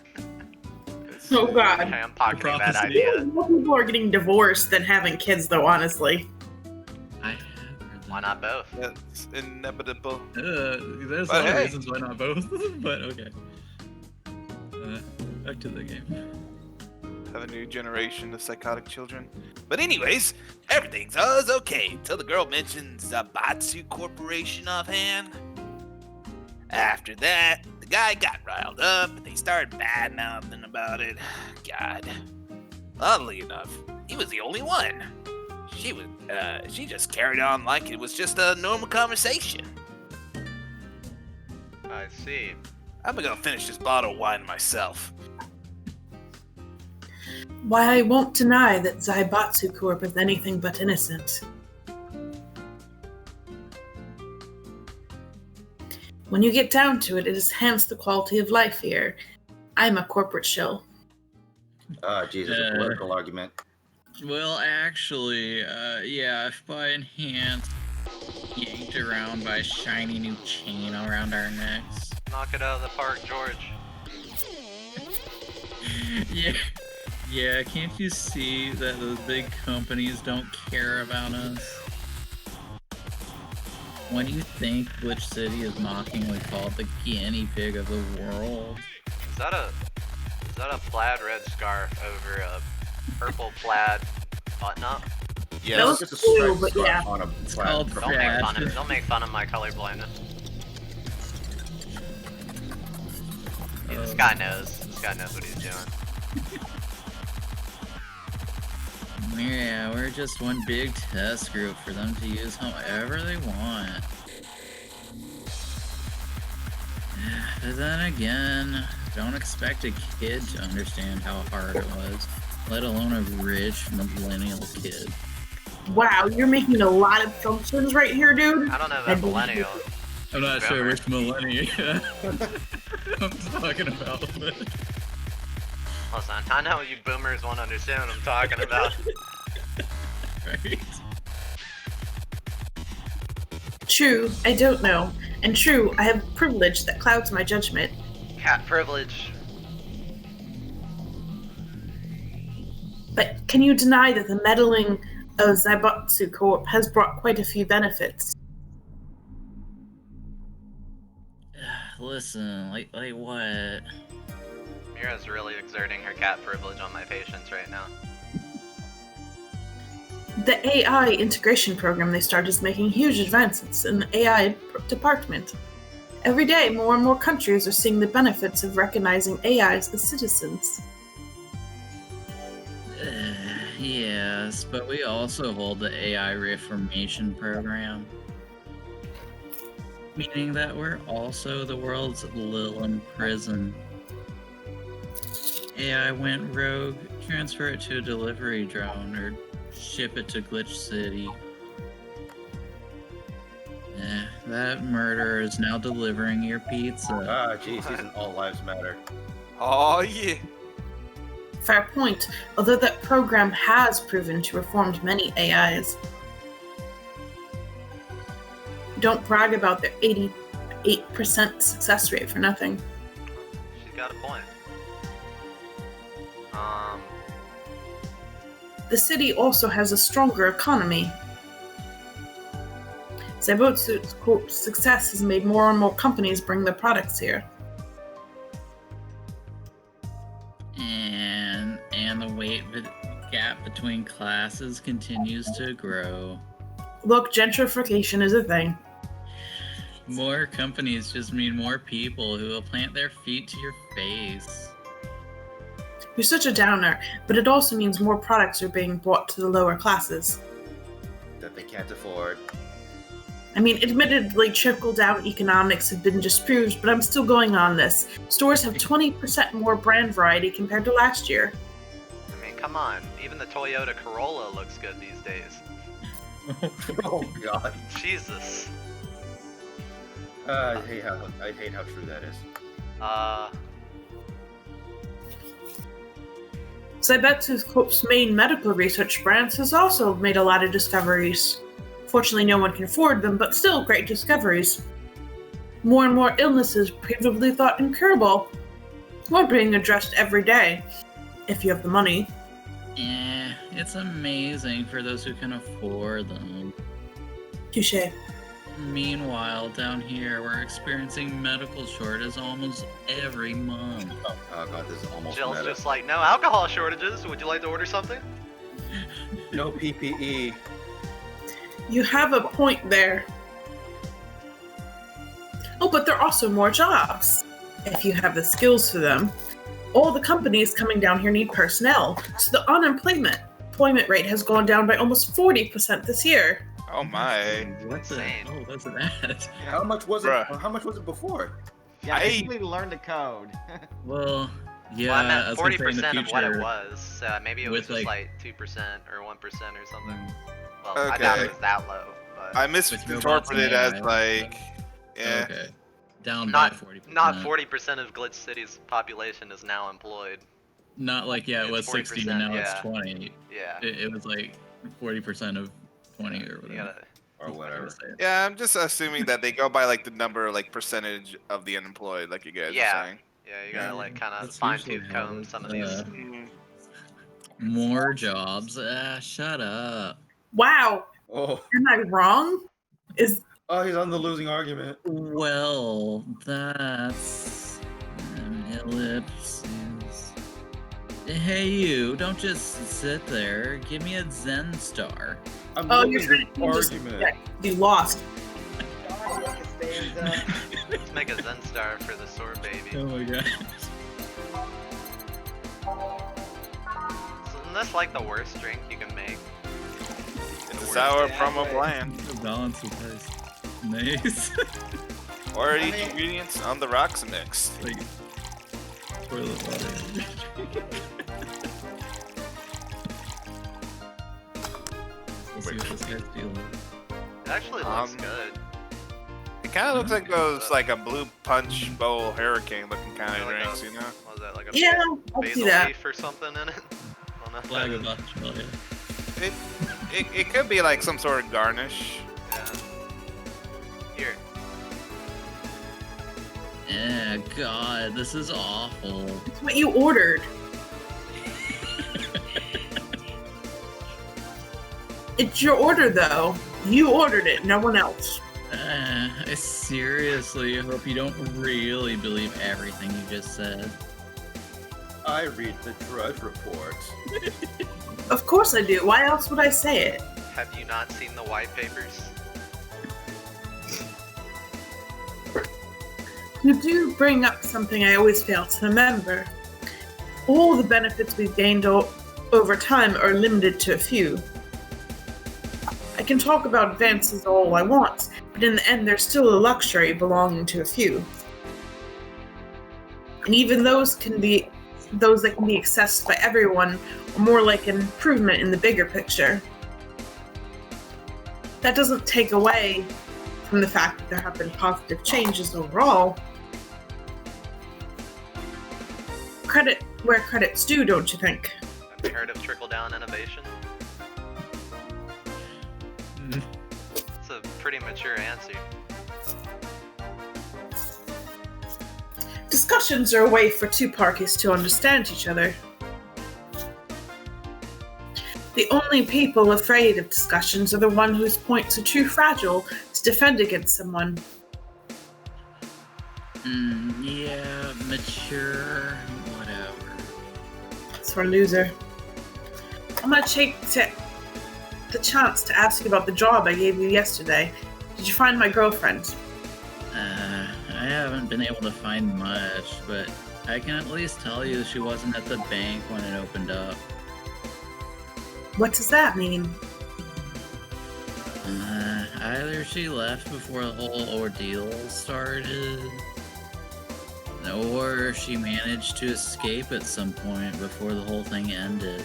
Oh god. Okay, I'm pocketing that prophecy. idea. More people are getting divorced than having kids, though, honestly. I have heard that. Why not both? That's inevitable. There's But a lot of hey. reasons why not both, but okay. Back to the game. Have a new generation of psychotic children. But anyways, everything's always okay until the girl mentions Zabatsu Corporation offhand. After that, the guy got riled up and they started bad-mouthing about it. God. Oddly enough, he was the only one. She just carried on like it was just a normal conversation. I see. I'm gonna finish this bottle of wine myself. Why, I won't deny that Zaibatsu Corp is anything but innocent. When you get down to it, it has enhanced the quality of life here. I'm a corporate shill. Ah, Jesus, a political argument. Well, actually, yeah, if by enhanced, yanked around by a shiny new chain around our necks. Knock it out of the park, George. Yeah, can't you see that those big companies don't care about us? When you think which city is mockingly called the guinea pig of the world? Is that a plaid red scarf over a purple plaid button-up? Yes. That was Just a blue, striped but scarf yeah. on a It's plaid. called Brad. Don't make fun of my color blindness. Yeah, this guy knows. This guy knows what he's doing. Yeah, we're just one big test group for them to use however they want. But then again, don't expect a kid to understand how hard it was, let alone a rich millennial kid. Wow, you're making a lot of assumptions right here, dude. I don't know about millennial. I'm not sure Boomer. which millennial I'm talking about. But... Listen, I know you boomers won't understand what I'm talking about. Right? True, I don't know. And true, I have privilege that clouds my judgment. Cat privilege. But can you deny that the meddling of Zaibatsu Corp has brought quite a few benefits? Listen, like what? Mira's really exerting her cat privilege on my patients right now. The AI integration program they started is making huge advances in the AI department. Every day, more and more countries are seeing the benefits of recognizing AIs as citizens. Yes, but we also hold the AI reformation program. Meaning that we're also the world's Lilin prison. AI went rogue, transfer it to a delivery drone, or ship it to Glitch City. That murderer is now delivering your pizza. Ah, geez, he's in All Lives Matter. Oh yeah. Fair point, although that program has proven to reform many AIs. Don't brag about their 88% success rate for nothing. She's got a point. The city also has a stronger economy. Zaibatsu Corp's success has made more and more companies bring their products here. And the weight gap between classes continues to grow. Look, gentrification is a thing. More companies just mean more people who will plant their feet to your face. You're such a downer, but it also means more products are being brought to the lower classes. That they can't afford. I mean, admittedly, trickle-down economics have been disproved, but I'm still going on this. Stores have 20% more brand variety compared to last year. I mean, come on. Even the Toyota Corolla looks good these days. Oh God. Jesus. I hate how true that is. Zaibatsu Corp's main medical research branch has also made a lot of discoveries. Fortunately, no one can afford them, but still great discoveries. More and more illnesses previously thought incurable are being addressed every day, if you have the money. It's amazing for those who can afford them. Touché. Meanwhile, down here, we're experiencing medical shortages almost every month. Oh God, this is almost Jill's meta. just like, no alcohol shortages. Would you like to order something? No PPE. You have a point there. Oh, but there are also more jobs, if you have the skills for them. All the companies coming down here need personnel, so the unemployment rate has gone down by almost 40% this year. Oh my. What the Insane. hell was that? How much was it? Bruh. How much was it before? Yeah, I- basically learn the code. Well, yeah, well, I I meant was gonna say in the 40% of what it future- was. So maybe it was with, just like- like 2% or 1% or something. Well, I Okay. doubt it was that low. But I With robots misinterpreted and as AI, like, yeah. Okay. Down Not- by 40%. not 40% of Glitch City's population is now employed. Not like, yeah, it It's was 60 and 40%, now yeah. it's 20. Yeah. It was like 40% of 20 or You whatever. gotta, Or whatever. Yeah, I'm just assuming that they go by like the number, like percentage of the unemployed, like you guys Yeah. are saying. yeah, you gotta like kind of That's fine usually tooth how it comb is. some of these. More jobs. Shut up. Wow, Oh, am I wrong? Is oh, he's on the losing argument. Well, that's ellipses. Hey, you! Don't just sit there. Give me a Zen star. I'm oh, losing you're trying the to change this argument. subject. You lost. Let's make a Zen star for the sword baby. Oh my god. Isn't this like the worst drink you can make? It's a sour promo bland. The balance is nice. Nice. Or I each mean- ingredients on the rocks mix. Like toilet water. Let's see what this guy's dealing. It actually looks Um, good. It kind of looks like those, like a blue punch bowl hurricane looking kind Yeah, of like drinks, a- you know? What was that, like a Yeah, I'll see basil that. leaf or something in it? I don't know. Flag of Australia. It could be like some sort of garnish. Yeah. Here. Yeah, God, this is awful. It's what you ordered. It's your order, though. You ordered it, no one else. I seriously hope you don't really believe everything you just said. I read the Drudge Report. Of course I do. Why else would I say it? Have you not seen the white papers? You do bring up something I always fail to remember. All the benefits we've gained over time are limited to a few. I can talk about advances all I want, but in the end, they're still a luxury belonging to a few. And even those that can be accessed by everyone are more like an improvement in the bigger picture. That doesn't take away from the fact that there have been positive changes overall. Credit where credit's due, don't you think? Have you heard of trickle-down innovation? It's a pretty mature answer. Discussions are a way for two parties to understand each other. The only people afraid of discussions are the ones whose points are too fragile to defend against someone. Yeah, mature, whatever. Sore loser. I'm gonna take the chance to ask you about the job I gave you yesterday. Did you find my girlfriend? I haven't been able to find much, but I can at least tell you she wasn't at the bank when it opened up. What does that mean? Either she left before the whole ordeal started, or she managed to escape at some point before the whole thing ended.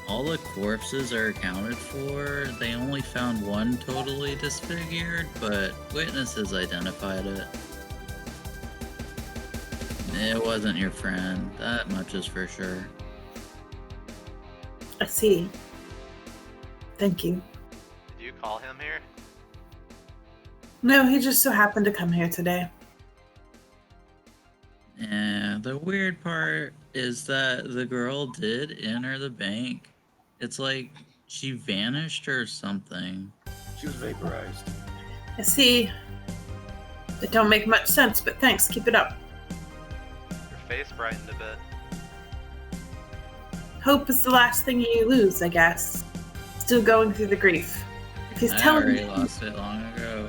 All the corpses are accounted for. They only found one totally disfigured, but witnesses identified it. It wasn't your friend, that much is for sure. I see. Thank you. Did you call him here? No, he just so happened to come here today. Yeah, the weird part is that the girl did enter the bank. It's like she vanished or something. She was vaporized. I see. It don't make much sense, but thanks. Keep it up. Your face brightened a bit. Hope is the last thing you lose, I guess. Still going through the grief. If he's I telling already me, lost it long ago.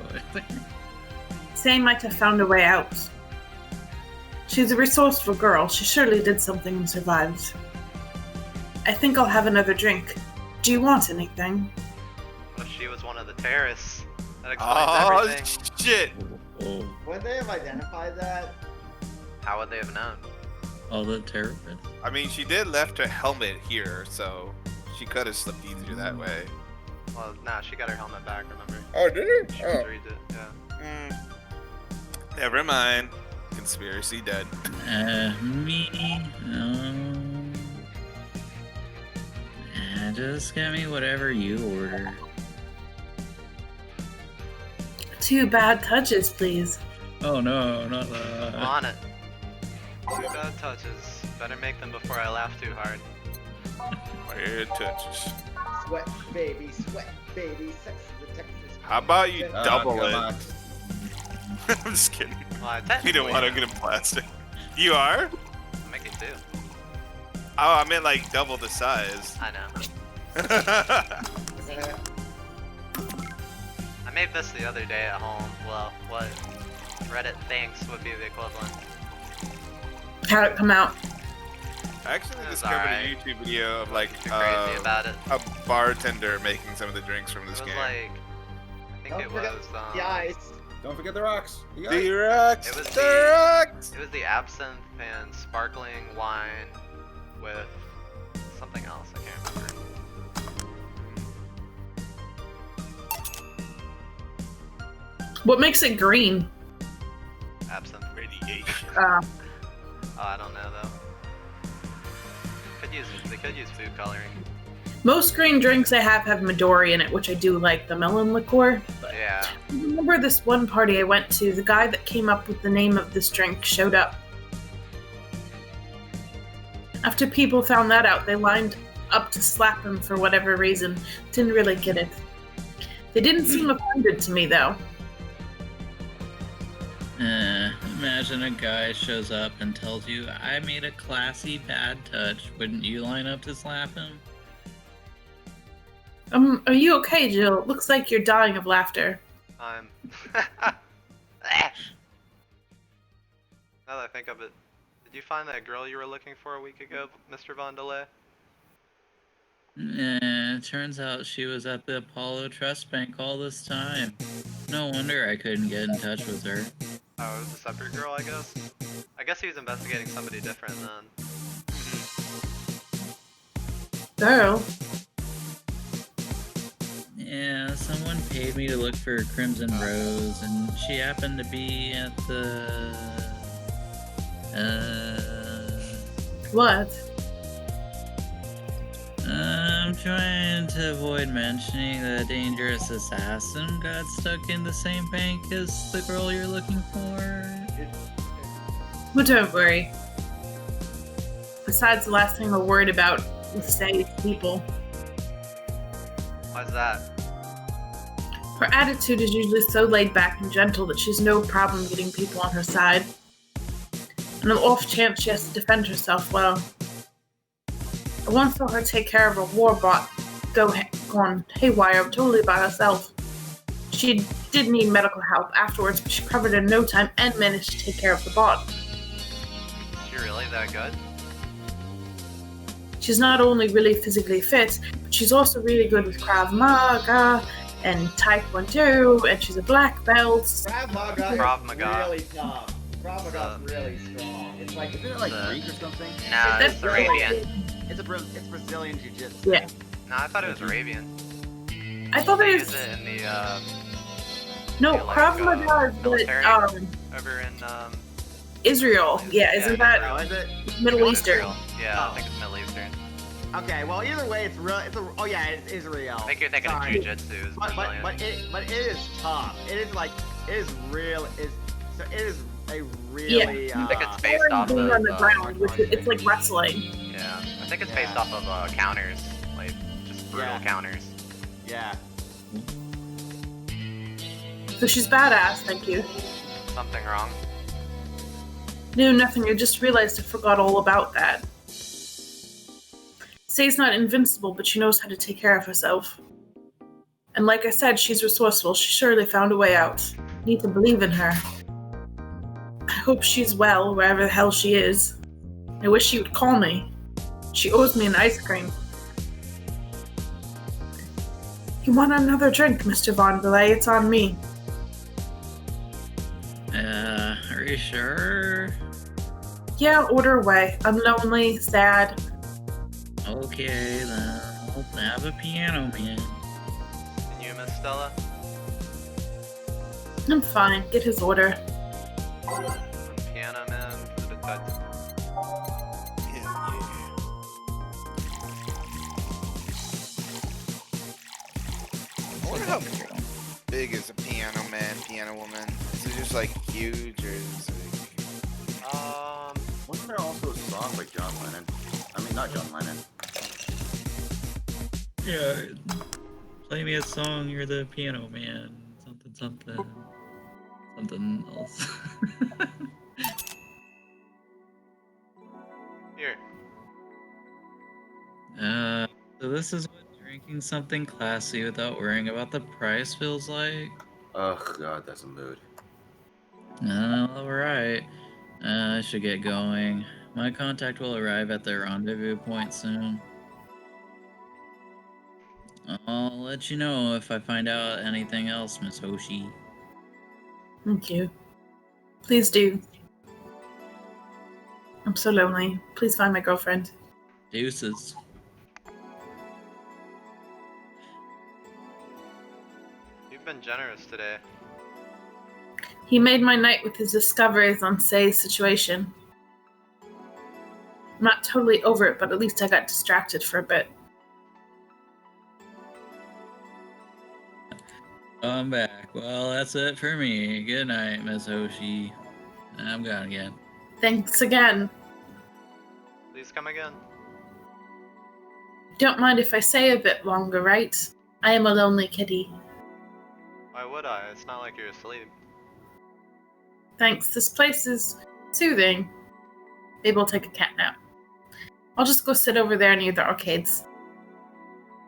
Say might have found a way out. She's a resourceful girl. She surely did something and survived. I think I'll have another drink. Do you want anything? Well, she was one of the terrorists. That explains Oh, everything. shit! Oh, Would they have identified that? How would they have known? all the terrorists. I mean, she did left her helmet here, so she could have slipped easier that way. Well, nah, she got her helmet back, remember? Oh, did She retrieved it, yeah. Never mind. Conspiracy dead. Me? Just get me whatever you order. 2 bad touches, please. Oh no, not that. On it. 2 bad touches. Better make them before I laugh too hard. Weird touches. Sweat, baby, sex in the Texas. How about you double come it? on. I'm just kidding. Well, I You technically don't want to am. get in plastic. You are? I'm making 2. Oh, I meant like double the size. I know. I made this the other day at home. Well, what Reddit thinks would be the equivalent. How'd it come out? I actually It was discovered alright. a YouTube video of like Too crazy about it. a bartender making some of the drinks from It this was game. like, I think Don't it forget was the ice. Don't forget the rocks. The ice. The rocks. It was the the- rocks. It was the absinthe and sparkling wine with something else. I can't remember. What makes it green? Absinthe. Radiation. Oh, I don't know though. They could use food coloring. Most green drinks I have Midori in it, which I do like, the melon liqueur. But Yeah. I remember this one party I went to, the guy that came up with the name of this drink showed up. After people found that out, they lined up to slap him for whatever reason. Didn't really get it. They didn't seem offended to me, though. Imagine a guy shows up and tells you, I made a classy bad touch. Wouldn't you line up to slap him? Are you okay, Jill? Looks like you're dying of laughter. I'm. Now that I think of it, did you find that girl you were looking for a week ago, Mr. Von Delay? Turns out she was at the Apollo Trust Bank all this time. No wonder I couldn't get in touch with her. Oh, it was a separate girl, I guess? I guess he was investigating somebody different then. Girl. Yeah, someone paid me to look for Crimson Rose, and she happened to be at the... What? I'm trying to avoid mentioning that a dangerous assassin got stuck in the same bank as the girl you're looking for. Well, don't worry. Besides, the last thing we're worried about is safe people. Why's that? Her attitude is usually so laid back and gentle that she's no problem getting people on her side. On the off chance she has to defend herself well. I once saw her take care of a war bot gone haywire totally by herself. She did need medical help afterwards, but she recovered in no time and managed to take care of the bot. Is she really that good? She's not only really physically fit, but she's also really good with Krav Maga and Taekwondo, and she's a black belt. Krav Maga Krav is Maga. really tough. Krav Maga is really strong. It's like, Isn't it like Greek or something? Nah, That's it's Arabian. it's Brazilian Jiu-Jitsu. Yeah. Nah, I thought it was Arabian. I thought They it use was... it in the, No, like, Krav Maga is military? over in, Israel. Yeah, isn't that Oh, is it? Middle Eastern? Israel. Yeah, Oh. I think it's Middle Eastern. Okay, well, either way, it's real. Oh yeah, it's Israel. I think you're thinking Sorry. of Jiu-Jitsu is Brazilian. But it is tough. It is like it is real. It is a really. I think it's Or based off being of, on the ground, which it's like wrestling. yeah, I think it's based Yeah. off of counters, like just brutal Yeah. counters. Yeah. So she's badass, thank you. Something wrong. No, nothing. I just realized I forgot all about that. Say's not invincible, but she knows how to take care of herself. And like I said, she's resourceful. She surely found a way out. Need to believe in her. I hope she's well, wherever the hell she is. I wish she would call me. She owes me an ice cream. You want another drink, Mr. Von Belay? It's on me. Are you sure? Yeah, order away. I'm lonely, sad. Okay, then I'll have a piano man. And you, Miss Stella? I'm fine. Get his order. Piano man for the detective. I wonder how big is a piano man, piano woman? Is it just like huge, or is it like... Wasn't there also a song by John Lennon? I mean, not John Lennon. Yeah, play me a song, you're the piano man. Something else. Here. So this is what drinking something classy without worrying about the price feels like? Oh god, that's a mood. Alright. I should get going. My contact will arrive at the rendezvous point soon. I'll let you know if I find out anything else, Miss Hoshi. Thank you. Please do. I'm so lonely. Please find my girlfriend. Deuces. You've been generous today. He made my night with his discoveries on Say's situation. I'm not totally over it, but at least I got distracted for a bit. I'm back. Well, that's it for me. Good night, Miss Hoshi. I'm gone again. Thanks again. Please come again. Don't mind if I stay a bit longer, right? I am a lonely kitty. Why would I? It's not like you're asleep. Thanks. This place is soothing. Maybe we'll take a cat nap. I'll just go sit over there near the arcades.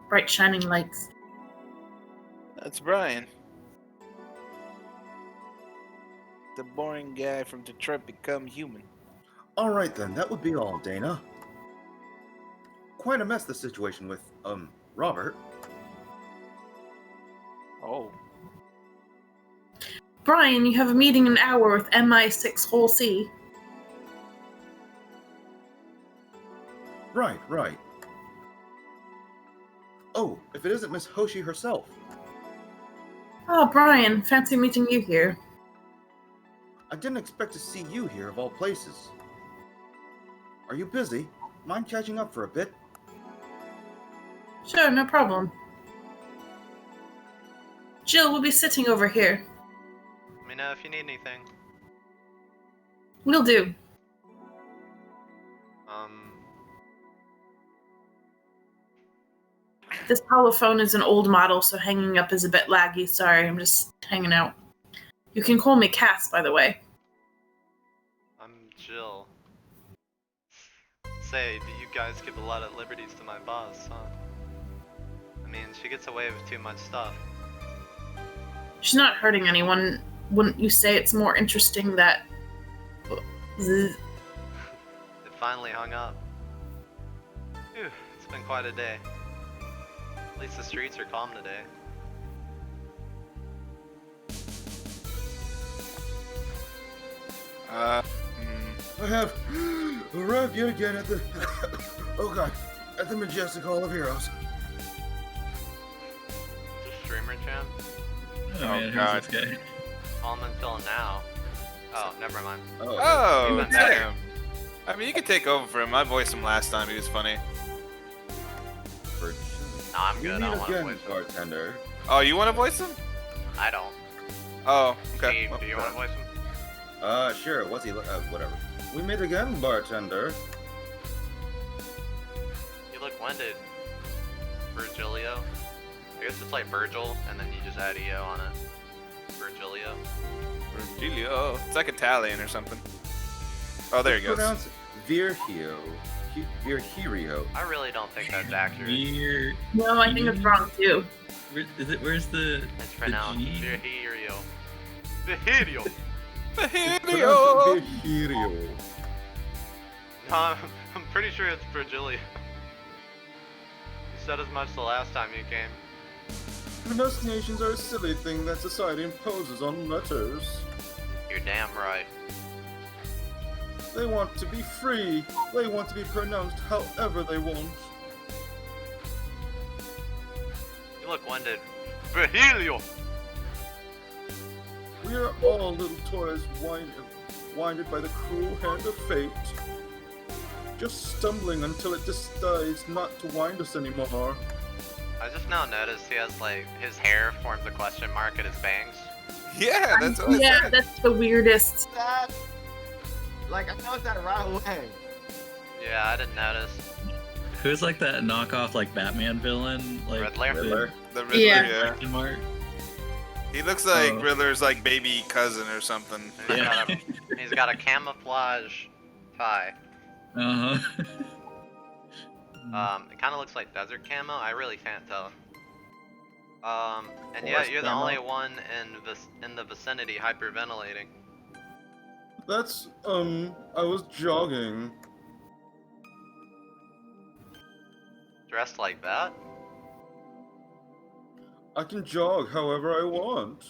Bright shining lights. That's Brian. The boring guy from Detroit become human. Alright then, that would be all, Dana. Quite a mess, the situation with, Robert. Oh. Brian, you have a meeting in an hour with MI6 Whole C. Right. Oh, if it isn't Miss Hoshi herself. Oh, Brian, fancy meeting you here. I didn't expect to see you here of all places. Are you busy? Mind catching up for a bit? Sure, no problem. Jill will be sitting over here. Let me know if you need anything. Will do. This holophone is an old model, so hanging up is a bit laggy. Sorry, I'm just hanging out. You can call me Cass, by the way. I'm Jill. Say, do you guys give a lot of liberties to my boss, huh? I mean, she gets away with too much stuff. She's not hurting anyone. Wouldn't you say it's more interesting that... It finally hung up. Phew, it's been quite a day. At least the streets are calm today. I have arrived yet again at the... oh god, at the Majestic Hall of Heroes. Just streamer champ? Oh, man, God. who's this guy? All I'm until now. Oh, never mind. Oh, Even better. damn. I mean, you could take over for him. I voiced him last time. He was funny. No, I'm We good. meet I don't want to again, voice him. bartender. Oh, you want to voice him? I don't. Oh, okay. Steve, Well, do you want to voice him? Sure, what's he, whatever. We meet again, bartender. You look winded. Virgilio. I guess it's like Virgil, and then you just add EO on it. Virgilio. Virgilio. It's like Italian or something. Oh, there he goes. Pronounce Virgilio. Virgilio. I really don't think that's accurate. Weird. No, I think it's wrong, too. Where's the... It's pronounced G? Virgilio. Virgilio. Virgilio. Virgilio. No, I'm pretty sure it's Virgilio. You said as much the last time you came. Pronunciations are a silly thing that society imposes on letters. You're damn right. They want to be free. They want to be pronounced however they want. You look winded. Virgilio! We are all little toys winded by the cruel hand of fate. Just stumbling until it decides not to wind us anymore. I just now noticed he has like, his hair forms a question mark at his bangs. Yeah, that's what I Yeah, said. that's the weirdest. That, like, I noticed that right away. Yeah, I didn't notice. Who's like that knockoff like Batman villain? Like Riddler? the Riddler. The Riddler, Yeah. yeah. question mark? He looks like Oh. Riddler's like baby cousin or something. He's Yeah. got a, he's got a camouflage tie. Uh-huh. It kind of looks like desert camo. I really can't tell. And yeah, Forest you're the camo. only one in the vicinity hyperventilating. That's, I was jogging. Dressed like that? I can jog however I want.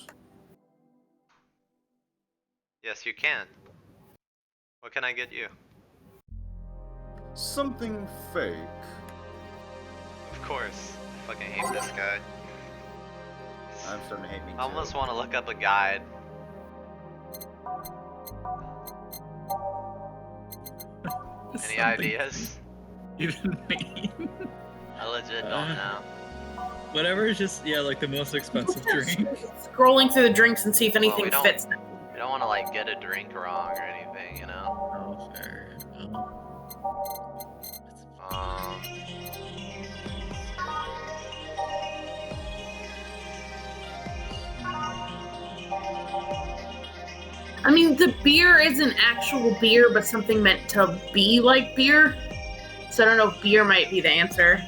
Yes, you can. What can I get you? Something fake. Of course. I fucking hate this guy. I'm starting to hate me I too. almost want to look up a guide. Any Something ideas? even mean? I legit don't know. Whatever is just like the most expensive drink. Scrolling through the drinks and see if anything we don't- fits. We don't want to like get a drink wrong or anything, you know? Oh, fair. Um, I mean, the beer isn't actual beer, but something meant to be like beer. So I don't know if beer might be the answer.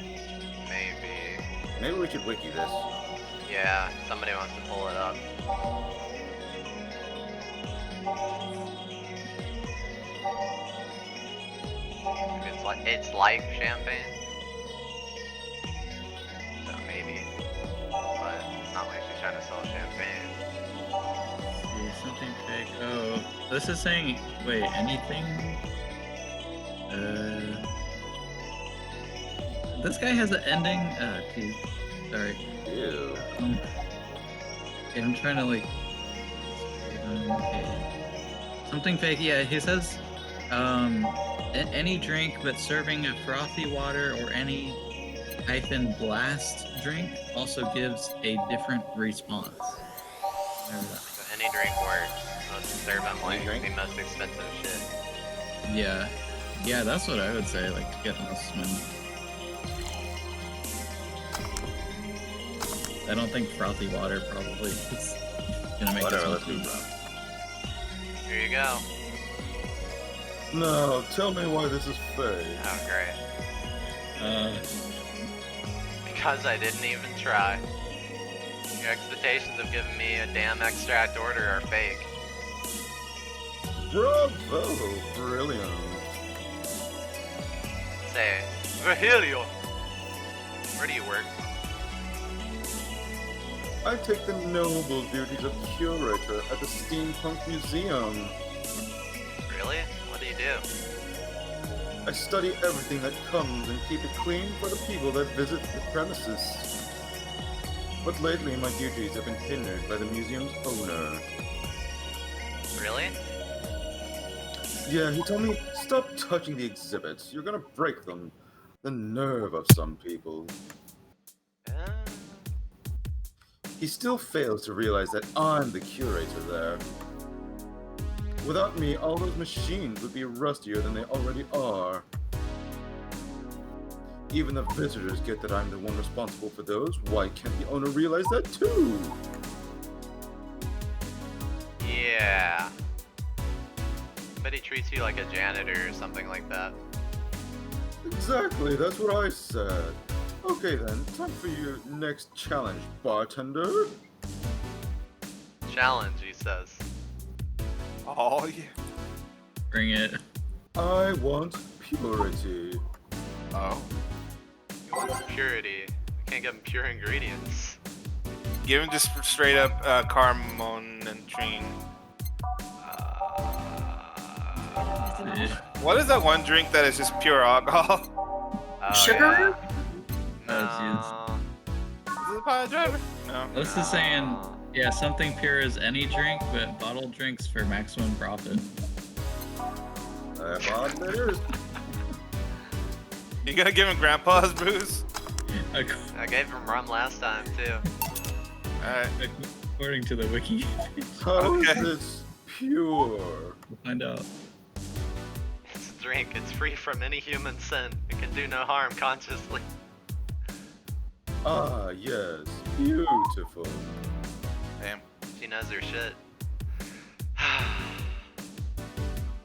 maybe. Maybe we should wiki this. Yeah, somebody wants to pull it up. It's like champagne. So maybe. But it's not like she's trying to sell champagne. See, something fake. Oh, this is saying. Wait, anything? This guy has an ending. Geez. Sorry. Ew. Yeah, I'm trying to like. Okay. Something fake. Yeah, he says. Any drink but serving a frothy water or any -blast drink also gives a different response. So any drink works. Let's serve them like Any drink? the most expensive shit. Yeah, that's what I would say. Like to get the most money. I don't think frothy water probably is gonna make Whatever, this let's one move too. on. Here you go. No, tell me why this is fake. Oh, great. Because I didn't even try. Your expectations of giving me a damn extract order are fake. Bravo! Brilliant. Say, Virgilio! Where do you work? I take the noble duties of curator at the Steampunk Museum. Really? What do you do? I study everything that comes and keep it clean for the people that visit the premises. But lately my duties have been hindered by the museum's owner. Really? Yeah, he told me, stop touching the exhibits. You're gonna break them. The nerve of some people. He still fails to realize that I'm the curator there. Without me, all those machines would be rustier than they already are. Even the visitors get that I'm the one responsible for those. Why can't the owner realize that too? Yeah. Bet he treats you like a janitor or something like that. Exactly, that's what I said. Okay then, time for your next challenge, bartender. Challenge, he says. Oh yeah. Bring it. I want purity. Oh. He wants purity. We can't give him pure ingredients. Give him just straight up Carmonentine. What is that one drink that is just pure alcohol? Oh, Sugar? Yeah. Is it a pilot driver? No. This is saying, yeah, something pure as any drink, but bottled drinks for maximum profit. Bartenders. You gonna give him Grandpa's booze? I gave him rum last time too. Alright. According to the wiki, How is Okay. this pure? we'll find out. It's a drink. It's free from any human sin. It can do no harm consciously. Ah, yes, beautiful. Damn. She knows her shit.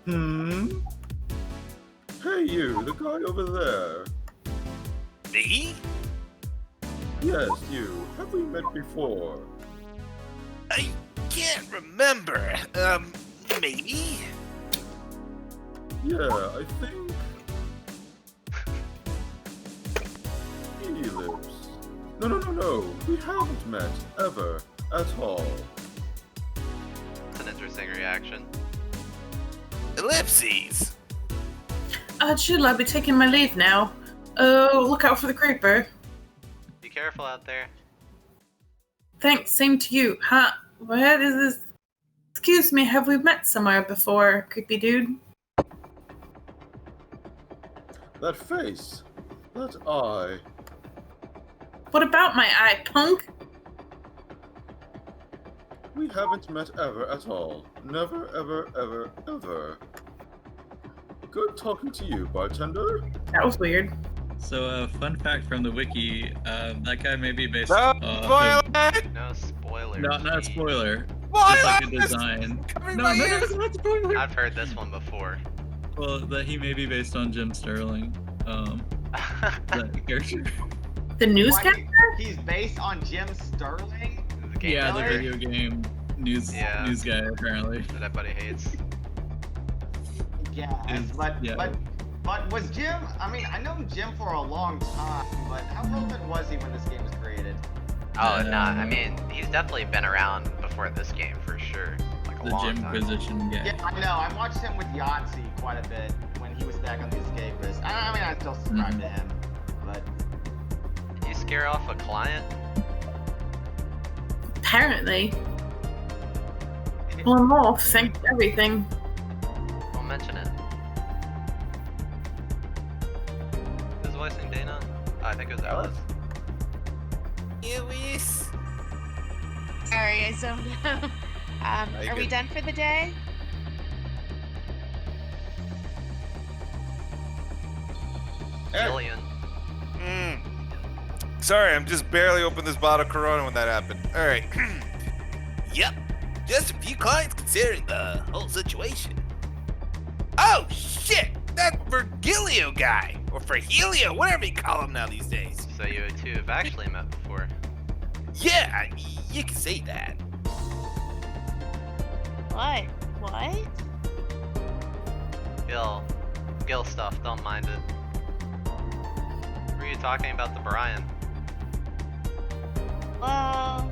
Hmm? Hey you, the guy over there. Me? Yes, you. Have we met before? I can't remember. Maybe? Yeah, I think... he lives No. We haven't met, ever, at all. It's an interesting reaction. Ellipses. Jill, I'll be taking my leave now. Oh, look out for the creeper. Be careful out there. Thanks, same to you. Huh? What is this? Excuse me, have we met somewhere before, creepy dude? That face. That eye. What about my eye, punk? We haven't met ever at all. Never, ever. Good talking to you, bartender. That was weird. So, fun fact from the wiki, that guy may be based No off spoiler! No spoilers. of... Not a Pete. spoiler. Just like a Spoiler! design. Coming No, my no, ears. it's not a spoiler. I've heard this one before. Well, that he may be based on Jim Sterling. That character. The newscaster? What? He's based on Jim Sterling? The game Yeah, the designer video game news guy apparently. that everybody hates. Yeah, Is- but yeah. but was Jim? I mean, I known Jim for a long time, but how relevant was he when this game was created? Oh, no, I mean, he's definitely been around before this game for sure. Like a The long Jim time. Inquisition guy. Yeah, I know. I watched him with Yahtzee quite a bit when he was back on the Escapist. I mean, I still subscribe to him, but Did you scare off a client? Apparently. Well, I'm off, thanks to everything. Don't mention it. Who's voicing Dana? Oh, I think it was Alice. Lewis. Sorry, I zoned out. you Are we good? done for the day? Jillian. Sorry, I'm just barely opened this bottle of Corona when that happened. All right. Yep. Just a few clients considering the whole situation. Oh shit! That Virgilio guy, or Virgilio, whatever you call him now these days. So you two have actually met before. Yeah, you can say that. What? What? Gil stuff, don't mind it. Were you talking about the Brian? Well,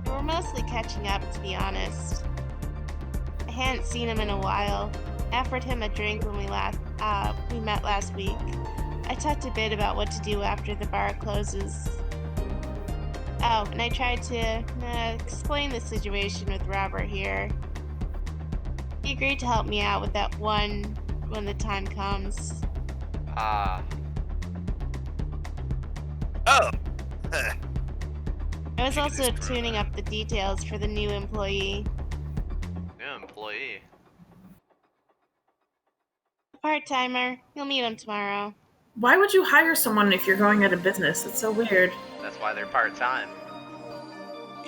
we were mostly catching up, to be honest. I hadn't seen him in a while. I offered him a drink when we met last week. I talked a bit about what to do after the bar closes. Oh, and I tried to explain the situation with Robert here. He agreed to help me out with that one when the time comes. Ah, Oh. I was also tuning up the details for the new employee. new employee. Part-timer. You'll meet him tomorrow. Why would you hire someone if you're going out of business? It's so weird. That's why they're part-time.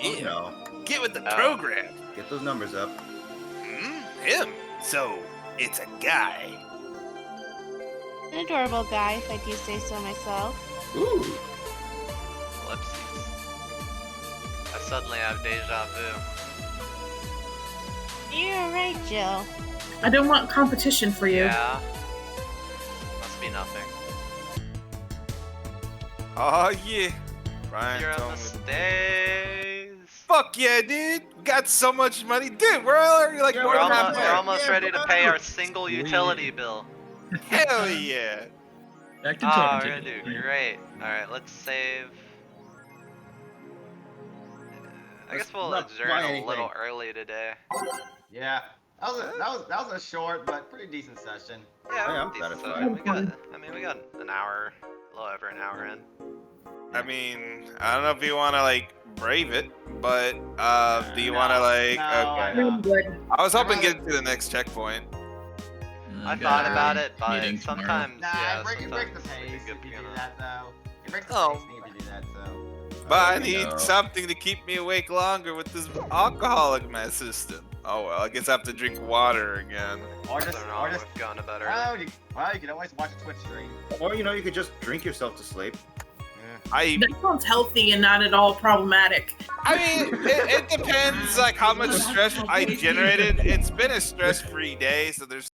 Yeah. No. Get with the Oh. program. Get those numbers up. Him. So it's a guy. An adorable guy, if I do say so myself. Ooh. Ellipses. I suddenly have deja vu. You're right, Jill. I don't want competition for you. Yeah. Must be nothing. Oh yeah. Brian You're on told the me. stays. Fuck yeah, dude. We got so much money. Dude, we're already like Yeah, more We're than almost, halfway. we're almost Yeah, ready to bro. pay our single Sweet. utility bill. Hell yeah. Back to Oh, talking we're gonna to do you. great. Alright, let's save. I guess we'll not adjourn buy a anything. little early today. yeah, that was a short but pretty decent session. Yeah, Yeah, I'm decent satisfied. session. We got an hour, a little over an hour in. I mean, I don't know if you want to like brave it, but do you No, want to like? no, Okay. I'm good. I was hoping to get to the next checkpoint. I got thought a about it, but meeting tomorrow. sometimes, Nah, yeah, it breaks the sometimes it's pace a if good you do beginning. that, though. It breaks the Oh. pace if you do that, so. But I Oh, need no. something to keep me awake longer with this alcoholic in my system. Oh well, I guess I have to drink water again. Or Nothing just, wrong or just. with going to bed early. Well, you can always watch a Twitch stream. Or you could just drink yourself to sleep. I That sounds healthy and not at all problematic. mean, it depends like how much stress I generated. It's been a stress-free day, so there's